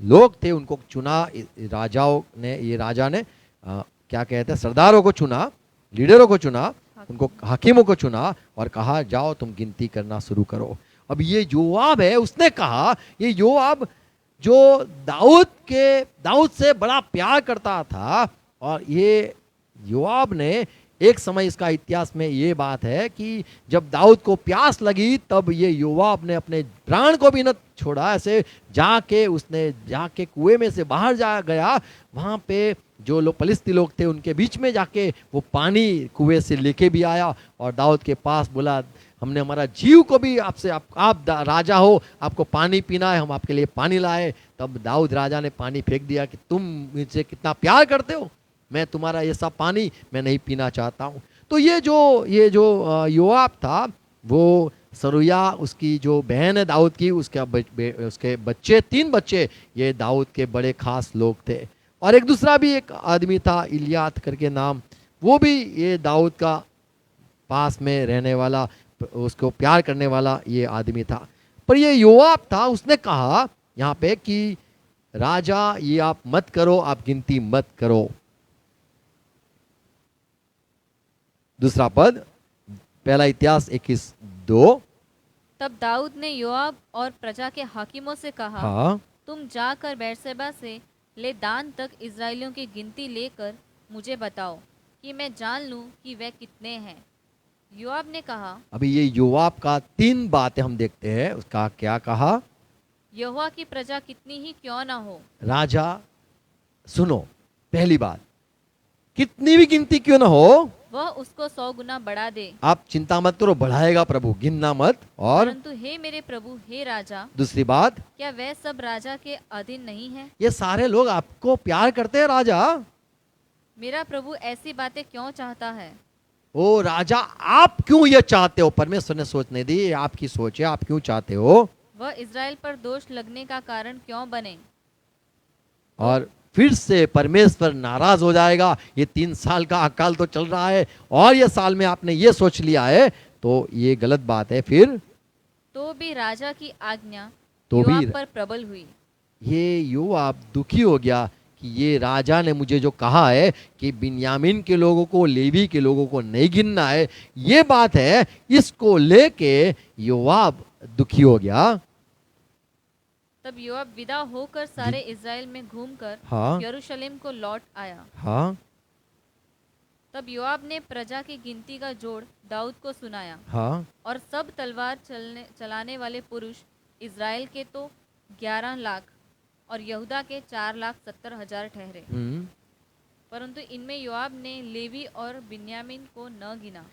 लोग थे, उनको चुना राजाओं ने, ये राजा ने क्या कहते हैं, सरदारों को चुना, लीडरों को चुना, उनको हकीमों को चुना और कहा जाओ तुम गिनती करना शुरू करो। अब ये योआब है, उसने कहा, ये योआब जो दाऊद से बड़ा प्यार करता था, और ये योआब ने एक समय, इसका इतिहास में ये बात है कि जब दाऊद को प्यास लगी तब ये योआब ने अपने प्राण को भी न छोड़ा, ऐसे उसने जाके कुएं में से बाहर जा गया, वहां पे जो लोग फलिस्ती लोग थे उनके बीच में जाके वो पानी कुएं से लेके भी आया और दाऊद के पास बोला, हमने हमारा जीव को भी आपसे, आप राजा हो, आपको पानी पीना है, हम आपके लिए पानी लाए। तब दाऊद राजा ने पानी फेंक दिया कि तुम मुझसे कितना प्यार करते हो, मैं तुम्हारा ये सब पानी मैं नहीं पीना चाहता हूँ। तो ये जो योआब था, वो सरूया उसकी जो बहन है दाऊद की, उसके बच्चे, 3 बच्चे ये दाऊद के बड़े खास लोग थे। और एक दूसरा भी एक आदमी था, इलियात करके नाम, वो भी ये दाऊद का पास में रहने वाला, उसको प्यार करने वाला ये आदमी था। पर ये योआब था, उसने कहा यहाँ पे कि राजा ये आप मत करो, आप गिनती मत करो। दूसरा पद, पहला इतिहास 21:2। तब दाऊद ने योआब और प्रजा के हाकिमों से कहा, हाँ, तुम जाकर बेर्शेबा से ले दान तक इजराइलियों की गिनती लेकर मुझे बताओ कि मैं जान लूं कि वे कितने हैं। योआब ने कहा, अभी ये योआब का 3 बातें हम देखते हैं। उसका क्या कहा, यहोवा की प्रजा कितनी ही क्यों ना हो। राजा सुनो, पहली बात, कितनी भी गिनती क्यों ना हो, वह उसको 100 गुना बढ़ा दे। आप चिंता मत करो, बढ़ाएगा प्रभु, गिनना मत। और परंतु हे मेरे प्रभु, हे राजा, दूसरी बात, क्या वह सब राजा के अधीन नहीं है? ये सारे लोग आपको प्यार करते हैं राजा। मेरा प्रभु ऐसी बातें क्यों चाहता है? ओ राजा, आप क्यों ये चाहते हो? परमेश्वर ने सोच नहीं दी, ये आपकी सोच है, आप क्यों चाहते हो? वह इजराइल पर दोष लगने का कारण क्यों बने? और फिर से परमेश्वर नाराज हो जाएगा। ये 3 साल का अकाल तो चल रहा है और ये साल में आपने ये सोच लिया है, तो ये गलत बात है। फिर तो भी राजा की आज्ञा तो भी योआब पर प्रबल हुई। ये योआब दुखी हो गया कि ये राजा ने मुझे जो कहा है कि बिन्यामीन के लोगों को, लेवी के लोगों को नहीं गिनना है, ये बात है, इसको लेके योआब दुखी हो गया। तब योआब विदा होकर सारे इजराइल में घूमकर हाँ, यरूशलेम को लौट आया। हाँ, तब योआब ने प्रजा की गिनती का जोड़ दाऊद को सुनाया, हाँ, और सब तलवार चलाने वाले पुरुष इजराइल के तो 11 लाख और यहूदा के 4,70,000 ठहरे। परंतु इनमें योआब ने लेवी और बिन्यामीन को न गिना,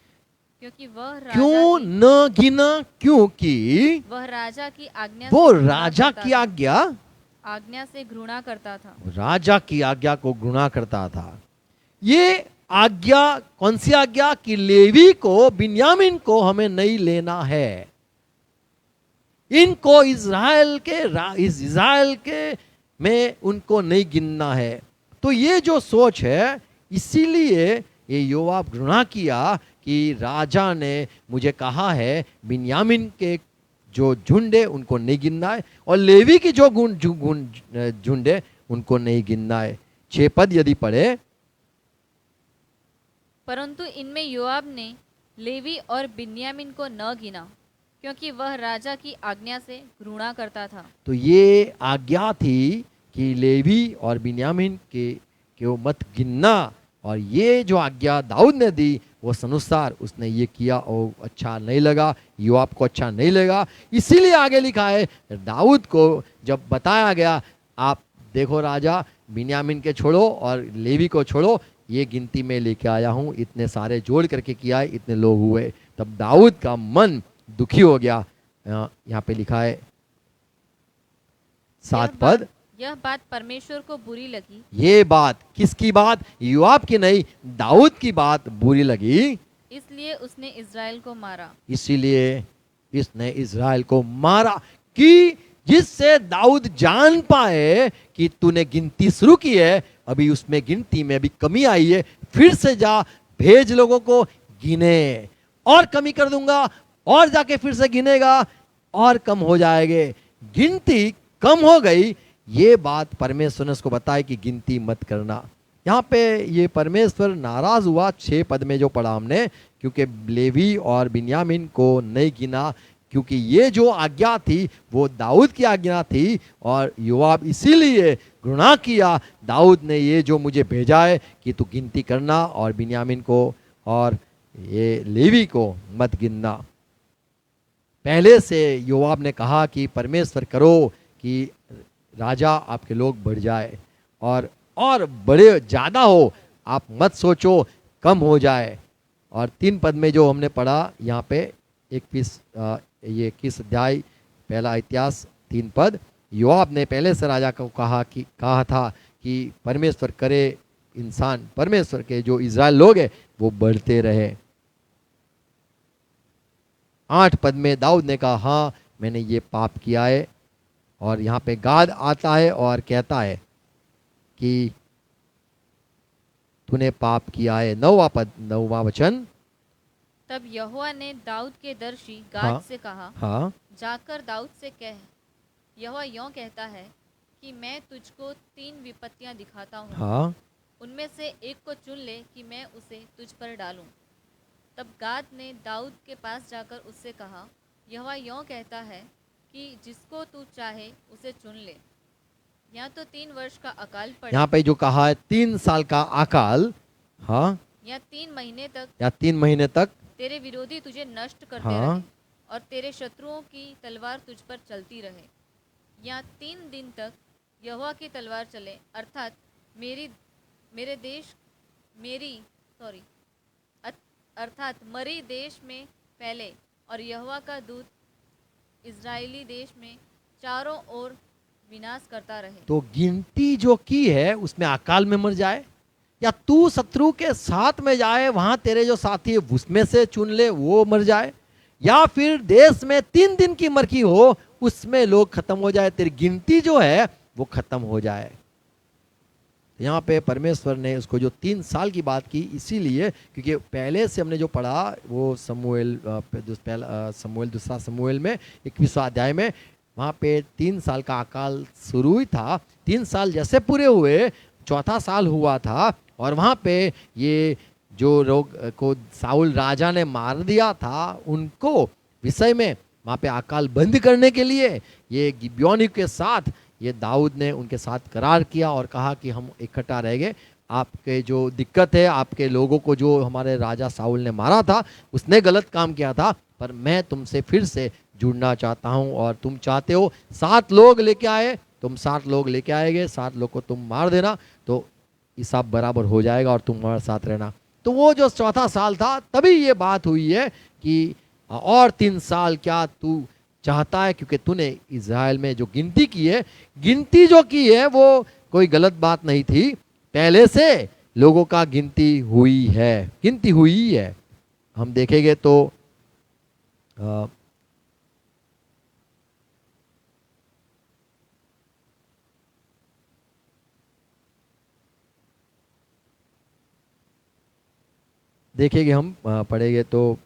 क्योंकि वह क्यों न गिना? क्योंकि वह राजा की आज्ञा वो से घृणा राजा करता की था। आज्ञा से घृणा करता था। राजा की आज्ञा को घृणा करता था। ये आज्ञा कौन सी आज्ञा? कि लेवी को, बिन्यामीन को हमें नहीं लेना है, इनको इजराइल के में उनको नहीं गिनना है। तो ये जो सोच है, इसीलिए ये योआब घृणा किया कि राजा ने मुझे कहा है बिन्यामीन के जो झुंड है उनको नहीं गिनना है, और लेवी की जो झुंड है उनको नहीं गिनना है। 6 पद यदि पढ़े, परंतु इनमें योआब ने लेवी और बिन्यामीन को न गिना, क्योंकि वह राजा की आज्ञा से घृणा करता था। तो ये आज्ञा थी कि लेवी और बिन्यामीन के मत गिनना, और ये जो आज्ञा दाऊद ने दी वो अनुसार उसने ये किया और अच्छा नहीं लगा, योआब को अच्छा नहीं लगा। इसीलिए आगे लिखा है, दाऊद को जब बताया गया, आप देखो राजा, बिन्यामीन के छोड़ो और लेवी को छोड़ो, ये गिनती में लेके आया हूँ, इतने सारे जोड़ करके किया है, इतने लोग हुए। तब दाऊद का मन दुखी हो गया। यहाँ पे लिखा है 7 पद, यह बात परमेश्वर को बुरी लगी। ये बात किसकी बात? योआब की नहीं, दाऊद की बात बुरी लगी, इसलिए उसने इजराइल को मारा। इसीलिए इसने इजराइल को मारा, कि जिससे दाऊद जान पाए कि तूने गिनती शुरू की है, अभी उसमें गिनती में भी कमी आई है, फिर से जा, भेज लोगों को गिने, और कमी कर दूंगा, और जाके फिर से गिनेगा और कम हो जाएंगे। गिनती कम हो गई, ये बात परमेश्वर ने उसको बताया कि गिनती मत करना। यहाँ पे ये परमेश्वर नाराज हुआ 6 पद में जो पढ़ा हमने, क्योंकि लेवी और बिन्यामीन को नहीं गिना, क्योंकि ये जो आज्ञा थी वो दाऊद की आज्ञा थी और योआब इसीलिए घृणा किया, दाऊद ने ये जो मुझे भेजा है कि तू गिनती करना और बिन्यामीन को और ये लेवी को मत गिनना। पहले से योआब ने कहा कि परमेश्वर करो कि राजा आपके लोग बढ़ जाए और बड़े ज़्यादा हो, आप मत सोचो कम हो जाए। और 3 पद में जो हमने पढ़ा यहाँ पे 21 अध्याय पहला इतिहास 3 पद, योआब ने पहले से राजा को कहा था कि परमेश्वर करे इंसान, परमेश्वर के जो इज़राइल लोग हैं वो बढ़ते रहे। 8 पद में दाऊद ने कहा हाँ मैंने ये पाप किया है। और यहाँ पे गाद आता है और कहता है कि तूने पाप किया है। 9वां वचन, तब यहोवा ने दाऊद के दर्शी गाद हाँ, से कहा, हाँ जाकर दाऊद से कह, यहोवा यों कहता है कि मैं तुझको 3 विपत्तियां दिखाता हूँ, हाँ उनमें से एक को चुन ले कि मैं उसे तुझ पर डालूं। तब गाद ने दाऊद के पास जाकर उससे कहा, यहोवा यों कहता है कि जिसको तू चाहे उसे चुन ले। यहाँ तो 3 वर्ष का अकाल पड़े, यहाँ पे जो कहा है 3 साल का अकाल, हाँ, या 3 महीने तक या 3 महीने तक, तेरे विरोधी तुझे नष्ट करते हाँ, रहे और तेरे शत्रुओं की तलवार तुझ पर चलती रहे, या 3 दिन तक यहोवा की तलवार चले, अर्थात मरी देश में फैले और यहोवा का दूत इज़राइली देश में चारों ओर विनाश करता रहे। तो गिनती जो की है उसमें अकाल में मर जाए, या तू शत्रु के साथ में जाए, वहां तेरे जो साथी है उसमें से चुन ले वो मर जाए, या फिर देश में 3 दिन की मरकी हो उसमें लोग खत्म हो जाए, तेरी गिनती जो है वो खत्म हो जाए। यहाँ पे परमेश्वर ने उसको जो 3 साल की बात की इसीलिए क्योंकि पहले से हमने जो पढ़ा वो दूसरा समूएल में 21वां अध्याय में, वहाँ पे 3 साल का अकाल शुरू ही था। 3 साल जैसे पूरे हुए, 4था साल हुआ था और वहाँ पे ये जो लोग को साउल राजा ने मार दिया था उनको विषय में वहाँ पे अकाल बंद करने के लिए ये गिब्योनी के साथ ये दाऊद ने उनके साथ करार किया और कहा कि हम इकट्ठा रहेंगे, आपके जो दिक्कत है, आपके लोगों को जो हमारे राजा साउल ने मारा था उसने गलत काम किया था, पर मैं तुमसे फिर से जुड़ना चाहता हूं और तुम चाहते हो 7 लोग लेके आए, तुम 7 लोग लेके आएंगे, 7 लोग को तुम मार देना तो हिसाब बराबर हो जाएगा और तुम हमारे साथ रहना। तो वो जो 4था साल था तभी ये बात हुई है कि और 3 साल क्या तू चाहता है, क्योंकि तूने इज़राइल में जो गिनती की है, गिनती जो की है वो कोई गलत बात नहीं थी, पहले से लोगों का गिनती हुई है। हम देखेंगे तो देखेंगे हम पढ़ेंगे तो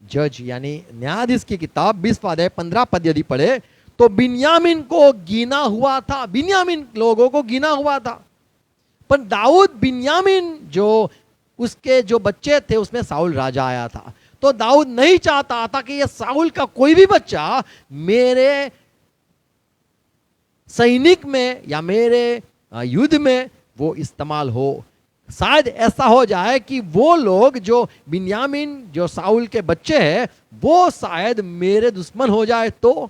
जज यानी न्यायाधीश की किताब 20वां अध्याय 15 पद यदि पढ़े तो बिन्यामीन को गिना हुआ था, बिन्यामीन लोगों को गिना हुआ था, पर दाऊद बिन्यामीन जो उसके जो बच्चे थे उसमें साउल राजा आया था, तो दाऊद नहीं चाहता था कि ये साउल का कोई भी बच्चा मेरे सैनिक में या मेरे युद्ध में वो इस्तेमाल हो। शायद ऐसा हो जाए कि वो लोग जो बिन्यामीन जो साउल के बच्चे हैं वो शायद मेरे दुश्मन हो जाए, तो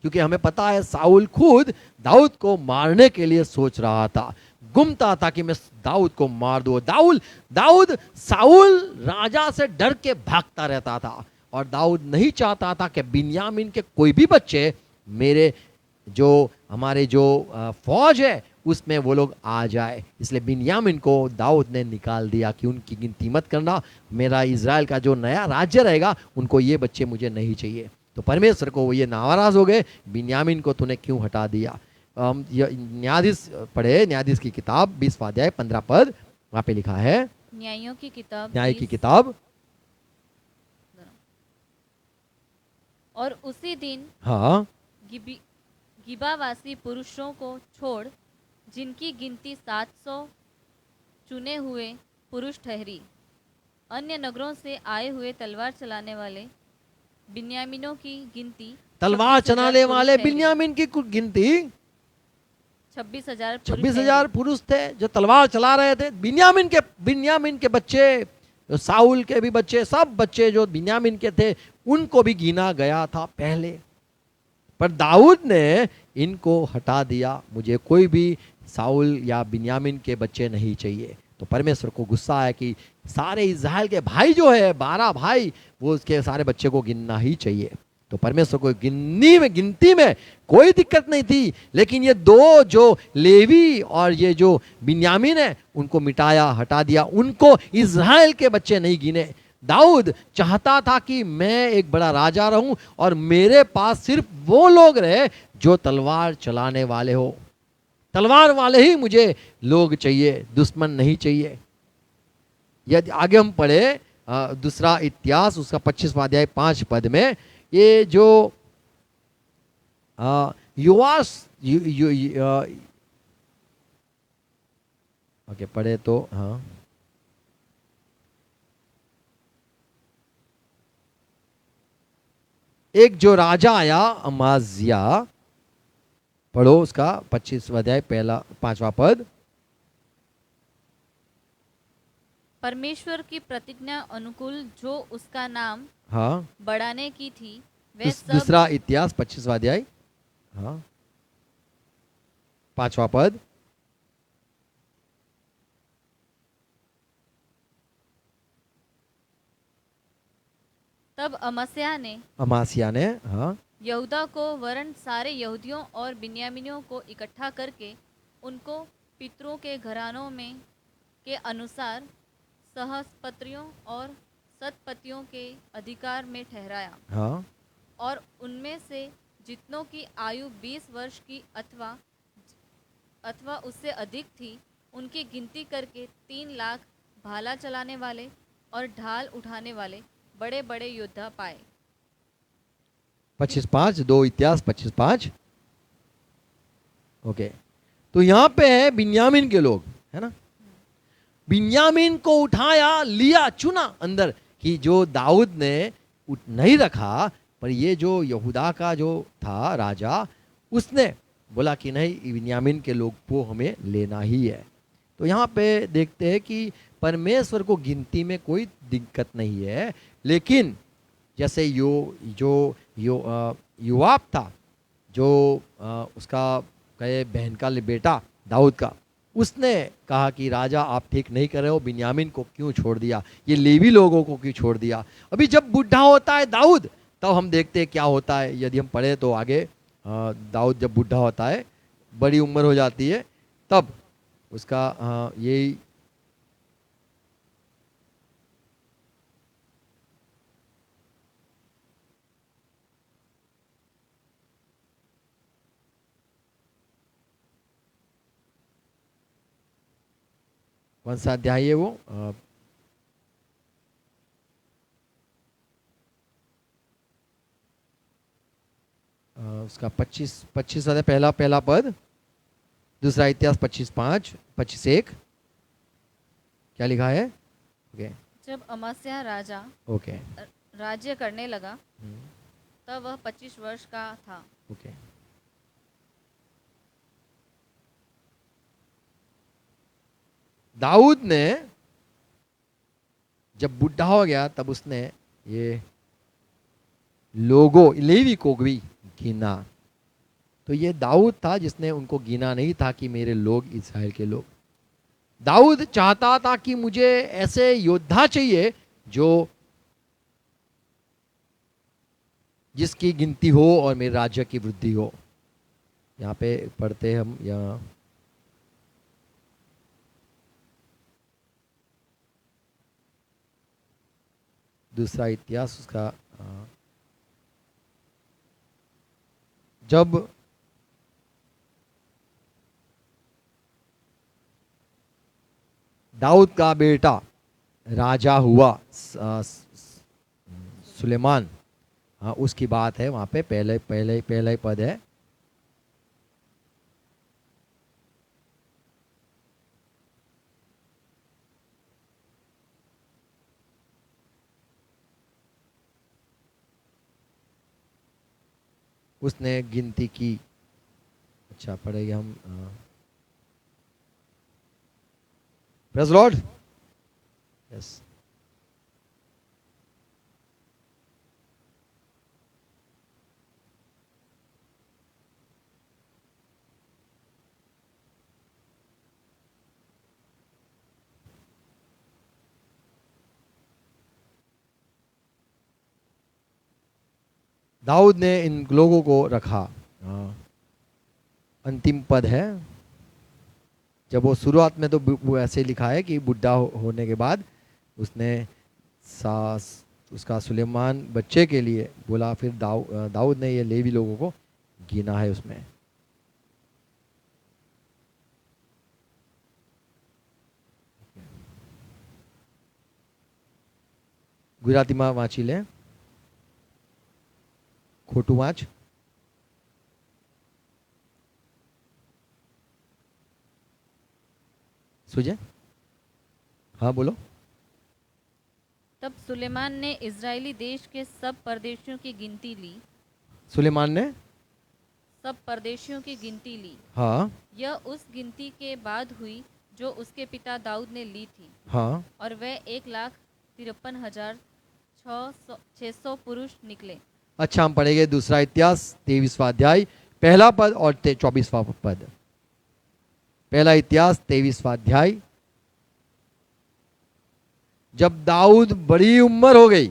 क्योंकि हमें पता है साउल खुद दाऊद को मारने के लिए सोच रहा था, घूमता था कि मैं दाऊद को मार दूं। दाऊद साउल राजा से डर के भागता रहता था और दाऊद नहीं चाहता था कि बिन्यामीन के कोई भी बच्चे मेरे जो हमारे जो फौज है उसमें वो लोग आ जाए, इसलिए बिन्यामीन को दाऊद ने निकाल दिया कि उनकी गिनती मत करना, मेरा इज़राइल का जो नया राज्य रहेगा उनको ये बच्चे मुझे नहीं चाहिए। तो परमेश्वर को वो ये नाराज हो गए, बिन्यामीन को तूने क्यों हटा दिया। हम न्यायाधीश पढ़े, न्यायाधीश की किताब 20वां अध्याय 15 पद, वहां पे लिखा है, न्यायों की किताब न्याय की 20। किताब। और उसी दिन हाँ गिबावासी पुरुषों को छोड़, जिनकी गिनती 700 चुने हुए पुरुष ठहरी, अन्य नगरों से आए हुए तलवार चलाने वाले बिन्यामीनों की गिनती तलवार 26,000 चलाने पुरुष वाले ठहरी। बिन्यामीन की कुल गिनती 26,000 पुरुष 26,000 ठहरी। पुरुष थे जो तलवार चला रहे थे। बिन्यामीन के बच्चे, जो साउल के भी बच्चे, सब बच्चे जो बिन्यामीन के थे, उनको भी गिना गया था पहले। पर दाऊद ने इनको हटा दिया, मुझे कोई भी साउल या बिन्यामीन के बच्चे नहीं चाहिए। तो परमेश्वर को गुस्सा है कि सारे इज़राइल के भाई जो है, 12 भाई, वो उसके सारे बच्चे को गिनना ही चाहिए। तो परमेश्वर को गिनती में कोई दिक्कत नहीं थी, लेकिन ये दो जो लेवी और ये जो बिन्यामीन है, उनको मिटाया, हटा दिया, उनको इज़राइल के बच्चे नहीं गिने। दाऊद चाहता था कि मैं एक बड़ा राजा रहूं और मेरे पास सिर्फ वो लोग रहे जो तलवार चलाने वाले हो। तलवार वाले ही मुझे लोग चाहिए, दुश्मन नहीं चाहिए। यदि आगे हम पढ़े दूसरा इतिहास उसका 25वां अध्याय 5 पद में, ये जो युवास ओके पढ़े तो, हाँ, एक जो राजा आया अमाजिया, पढ़ो उसका 25वां अध्याय 5वां पद। परमेश्वर की प्रतिज्ञा अनुकूल जो उसका नाम हाँ, बढ़ाने की थी, वह सब दूसरा इतिहास 25वां अध्याय, हाँ, 5वां पद। तब अमासिया ने, हाँ, यहूदा को वरन सारे यहूदियों और बिन्यामीनियों को इकट्ठा करके उनको पितरों के घरानों में के अनुसार सहस्पत्रियों और शतपतियों के अधिकार में ठहराया, हाँ, और उनमें से जितनों की आयु 20 वर्ष की अथवा उससे अधिक थी, उनकी गिनती करके 3 लाख भाला चलाने वाले और ढाल उठाने वाले बड़े बड़े योद्धा पाए। 25:5, 2 इतिहास 25:5। ओके, तो यहां पे है बिन्यामीन के लोग, है ना। बिन्यामीन को उठाया, लिया, चुना अंदर, कि जो दाऊद ने नहीं रखा, पर ये जो यहूदा का जो था राजा, उसने बोला कि नहीं, बिन्यामीन के लोग को हमें लेना ही है। तो यहाँ पे देखते हैं कि परमेश्वर को गिनती में कोई दिक्कत नहीं है, लेकिन जैसे योआब था, जो उसका कहे बहन का बेटा दाऊद का, उसने कहा कि राजा आप ठीक नहीं कर रहे हो, बिन्यामीन को क्यों छोड़ दिया, ये लेवी लोगों को क्यों छोड़ दिया। अभी जब बुढ़ा होता है दाऊद, तब हम देखते हैं क्या होता है। यदि हम पढ़े तो आगे, दाऊद जब बुढ़ा होता है, बड़ी उम्र हो जाती है, तब उसका यही कौन सा अध्याय है वो, उसका 25 वाला पहला पद, दूसरा इतिहास 25:5, 25:1 क्या लिखा है। ओके, जब अमास्या राजा ओके, राज्य करने लगा, तब वह 25 वर्ष का था। ओके, दाऊद ने जब बुढ़ा हो गया, तब उसने ये लोगों लेवी को भी गिना। तो ये दाऊद था जिसने उनको गिना नहीं था कि मेरे लोग इस्राएल के लोग। दाऊद चाहता था कि मुझे ऐसे योद्धा चाहिए जो जिसकी गिनती हो और मेरे राज्य की वृद्धि हो। यहाँ पे पढ़ते हम, यहाँ दूसरा इतिहास उसका, जब दाऊद का बेटा राजा हुआ सुलेमान, हाँ उसकी बात है वहां पे, पहले पहले पहला ही पद है। उसने गिनती की। अच्छा पढ़ेंगे हम। Praise Lord. यस। दाऊद ने इन लोगों को रखा। अंतिम पद है। जब वो शुरुआत में तो वो ऐसे लिखा है कि बुढ़ा होने के बाद उसने सास उसका सुलेमान बच्चे के लिए बोला, फिर दाऊद ने ये लेवी लोगों को गिना है उसमें। गुजरातीમાં વાંચી લે, ખોટું વાંચ। सुझे? हाँ बोलो। तब सुलेमान ने इज़राइली देश के सब परदेशियों की गिनती ली। सुलेमान ने सब परदेशियों की गिनती ली। हाँ यह उस गिनती के बाद हुई जो उसके पिता दाऊद ने ली थी, हाँ। और वह 1,53,600 पुरुष निकले। अच्छा हम पढ़ेंगे दूसरा इतिहास 23वां अध्याय पहला पद और 24वां पद। पहला इतिहास 23वां अध्याय। जब दाऊद बड़ी उम्र हो गई,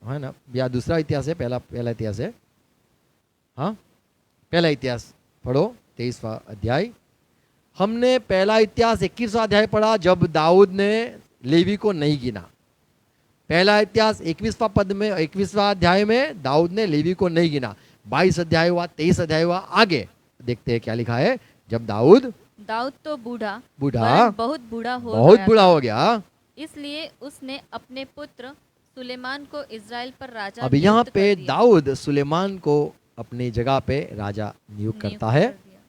है ना, या दूसरा इतिहास है, पहला इतिहास है। हाँ पहला इतिहास पढ़ो 23वां अध्याय। हमने पहला इतिहास 21वां अध्याय पढ़ा जब दाऊद ने लेवी को नहीं गिना। पहला इतिहास 21वां पद में 21वां अध्याय में दाऊद ने लेवी को नहीं गिना। 22 अध्याय हुआ, 23 अध्याय हुआ। आगे देखते हैं क्या लिखा है। जब दाऊद तो बूढ़ा बूढ़ा बहुत बूढ़ा हो गया, इसलिए उसने अपने पुत्र सुलेमान को इज़राइल पर राजा अब यहाँ नियुक्त पे कर दिया। दाऊद सुलेमान को अपनी जगह पे राजा नियुक्त करता है। कर दिया।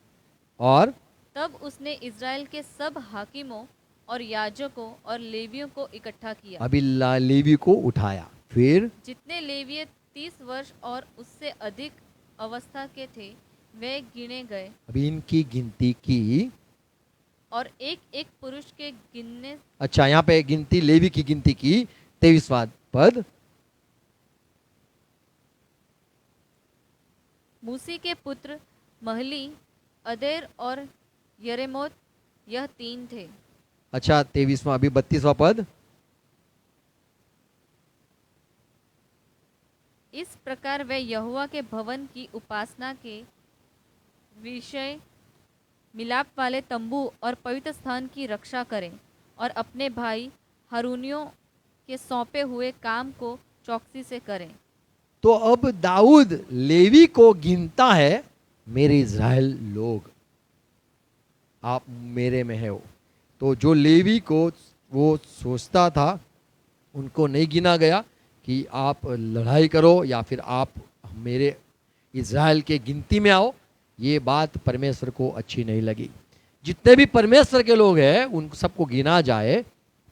और तब उसने इज़राइल के सब हाकिमों और याजकों और लेवियों को इकट्ठा किया। अभी लेवी को उठाया। फिर जितने लेवीय 30 वर्ष और उससे अधिक अवस्था के थे वे गिने गए, अभी इनकी गिनती की। और एक एक पुरुष के गिनने। अच्छा यहाँ पे गिनती, लेवी की गिनती की। 23वां पद। मूसी के पुत्र महली, अदेर और यरेमोत, यह 3 थे। अच्छा 23वां, अभी 32वां पद। इस प्रकार वे यहोवा के भवन की उपासना के विषय मिलाप वाले तंबू और पवित्र स्थान की रक्षा करें और अपने भाई हारूनियों के सौंपे हुए काम को चौकसी से करें। तो अब दाऊद लेवी को गिनता है, मेरे इज़राइल लोग आप मेरे में है हो। तो जो लेवी को वो सोचता था उनको नहीं गिना गया कि आप लड़ाई करो या फिर आप मेरे इज़राइल के गिनती में आओ। ये बात परमेश्वर को अच्छी नहीं लगी। जितने भी परमेश्वर के लोग हैं उन सबको गिना जाए,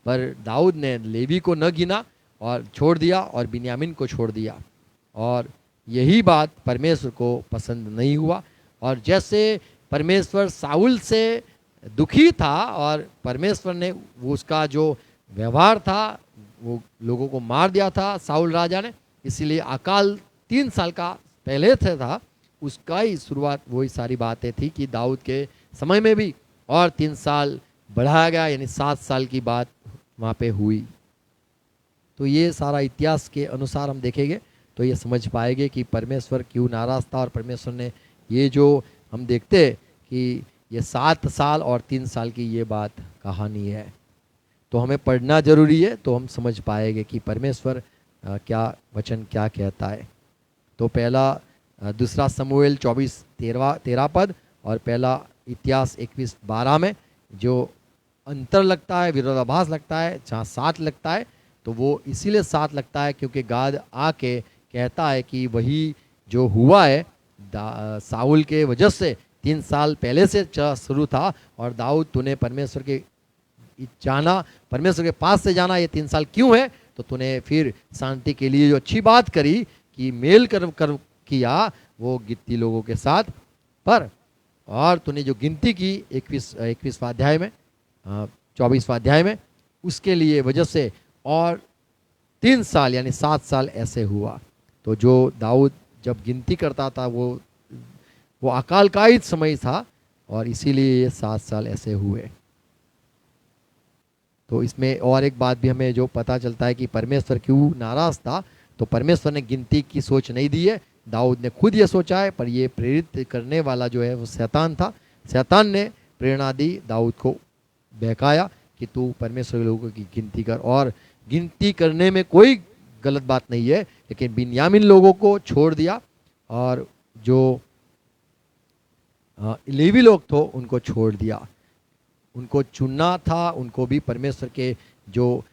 पर दाऊद ने लेवी को न गिना और छोड़ दिया और बिन्यामीन को छोड़ दिया। और यही बात परमेश्वर को पसंद नहीं हुआ। और जैसे परमेश्वर साउल से दुखी था और परमेश्वर ने उसका जो व्यवहार था वो लोगों को मार दिया था साउल राजा ने, इसीलिए अकाल 3 साल का पहले से था, उसका ही शुरुआत वही सारी बातें थी कि दाऊद के समय में भी और 3 साल बढ़ाया गया, यानी 7 साल की बात वहाँ पे हुई। तो ये सारा इतिहास के अनुसार हम देखेंगे तो ये समझ पाएंगे कि परमेश्वर क्यों नाराज था। और परमेश्वर ने ये जो हम देखते कि ये 7 साल और 3 साल की ये बात कहानी है, तो हमें पढ़ना जरूरी है, तो हम समझ पाएंगे कि परमेश्वर क्या वचन क्या कहता है। तो पहला दूसरा समूएल 24:13 पद और पहला इतिहास 21:12 में जो अंतर लगता है, विरोधाभास लगता है, जहाँ साथ लगता है, तो वो इसीलिए साथ लगता है क्योंकि गाद आके कहता है कि वही जो हुआ है साउल के वजह से 3 साल पहले से शुरू था, और दाऊद तूने परमेश्वर के जाना, परमेश्वर के पास से जाना, ये 3 साल क्यों है? तो तूने फिर शांति के लिए जो अच्छी बात करी कि मेल कर किया वो गिनती लोगों के साथ पर, और तूने जो गिनती की 21वां अध्याय में 24वां अध्याय में, उसके लिए वजह से और 3 साल यानी 7 साल ऐसे हुआ। तो जो दाऊद जब गिनती करता था वो अकालकालिक समय था, और इसीलिए ये 7 साल ऐसे हुए। तो इसमें और एक बात भी हमें जो पता चलता है कि परमेश्वर क्यों नाराज था, तो परमेश्वर ने गिनती की सोच नहीं दी है, दाऊद ने खुद ये सोचा है, पर ये प्रेरित करने वाला जो है वो शैतान था। शैतान ने प्रेरणा दी, दाऊद को बहकाया कि तू परमेश्वर के लोगों की गिनती कर, और गिनती करने में कोई गलत बात नहीं है, लेकिन बिन्यामीन लोगों को छोड़ दिया, और जो लेवी लोग थे उनको छोड़ दिया। उनको चुनना था, उनको भी परमेश्वर के जो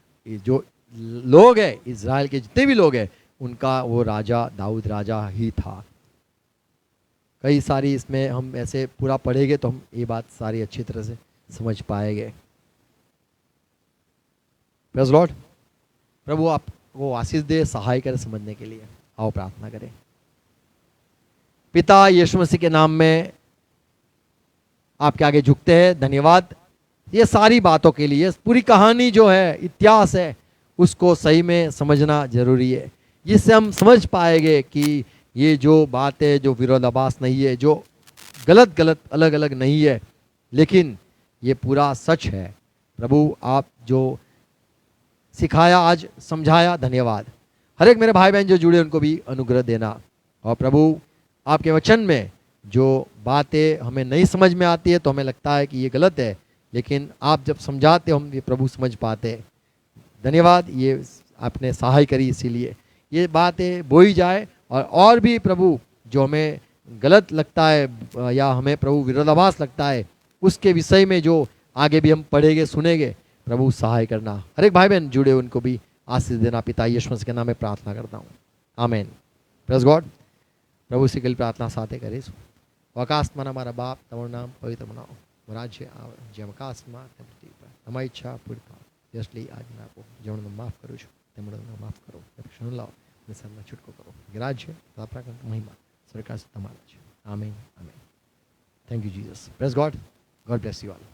लोग हैं, इज़राइल के जितने भी लोग हैं, उनका वो राजा दाऊद राजा ही था। कई सारी इसमें हम ऐसे पूरा पढ़ेंगे तो हम ये बात सारी अच्छी तरह से समझ पाएंगे। Praise Lord. प्रभु आपको आशीष दे, सहाय करे समझने के लिए। आओ प्रार्थना करें। पिता यीशु मसीह के नाम में आपके आगे झुकते हैं, धन्यवाद ये सारी बातों के लिए। पूरी कहानी जो है, इतिहास है, उसको सही में समझना जरूरी है, जिससे हम समझ पाएंगे कि ये जो बात है, जो विरोधाभास नहीं है, जो गलत अलग अलग नहीं है, लेकिन ये पूरा सच है। प्रभु आप जो सिखाया, आज समझाया, धन्यवाद। हर एक मेरे भाई बहन जो जुड़े उनको भी अनुग्रह देना। और प्रभु आपके वचन में जो बातें हमें नहीं समझ में आती है, तो हमें लगता है कि ये गलत है, लेकिन आप जब समझाते हो हम ये प्रभु समझ पाते हैं। धन्यवाद, ये आपने सहाय करी, इसीलिए ये बातें बोई जाए, और भी प्रभु जो हमें गलत लगता है या हमें प्रभु विरोधाभास लगता है, उसके विषय में जो आगे भी हम पढ़ेंगे सुनेंगे, प्रभु सहाय करना। हर एक भाई बहन जुड़े उनको भी आशीष देना। पिता यीशु मसीह के नाम में प्रार्थना करता हूँ, आमीन। Praise God. प्रभु से कल प्रार्थना साथे करे। आकाशમાં અમારા બાપ, તમારું નામ પવિત્ર બનાવો, રાજ્ય આવે, જેમ આકાશમાં તેમ પૃથ્વી પર તમારી ઈચ્છા પૂરી થાય, यसलिए आज मैं आपको जवण माफ़ करूँ छूँ, तेमण माफ़ करो, क्षण लाओ, निसर्ग छुटको करो। राज्य प्राप्त महिमा सरकार से तमारा है। आमीन, आमीन। Thank you Jesus. Praise God. God bless you all.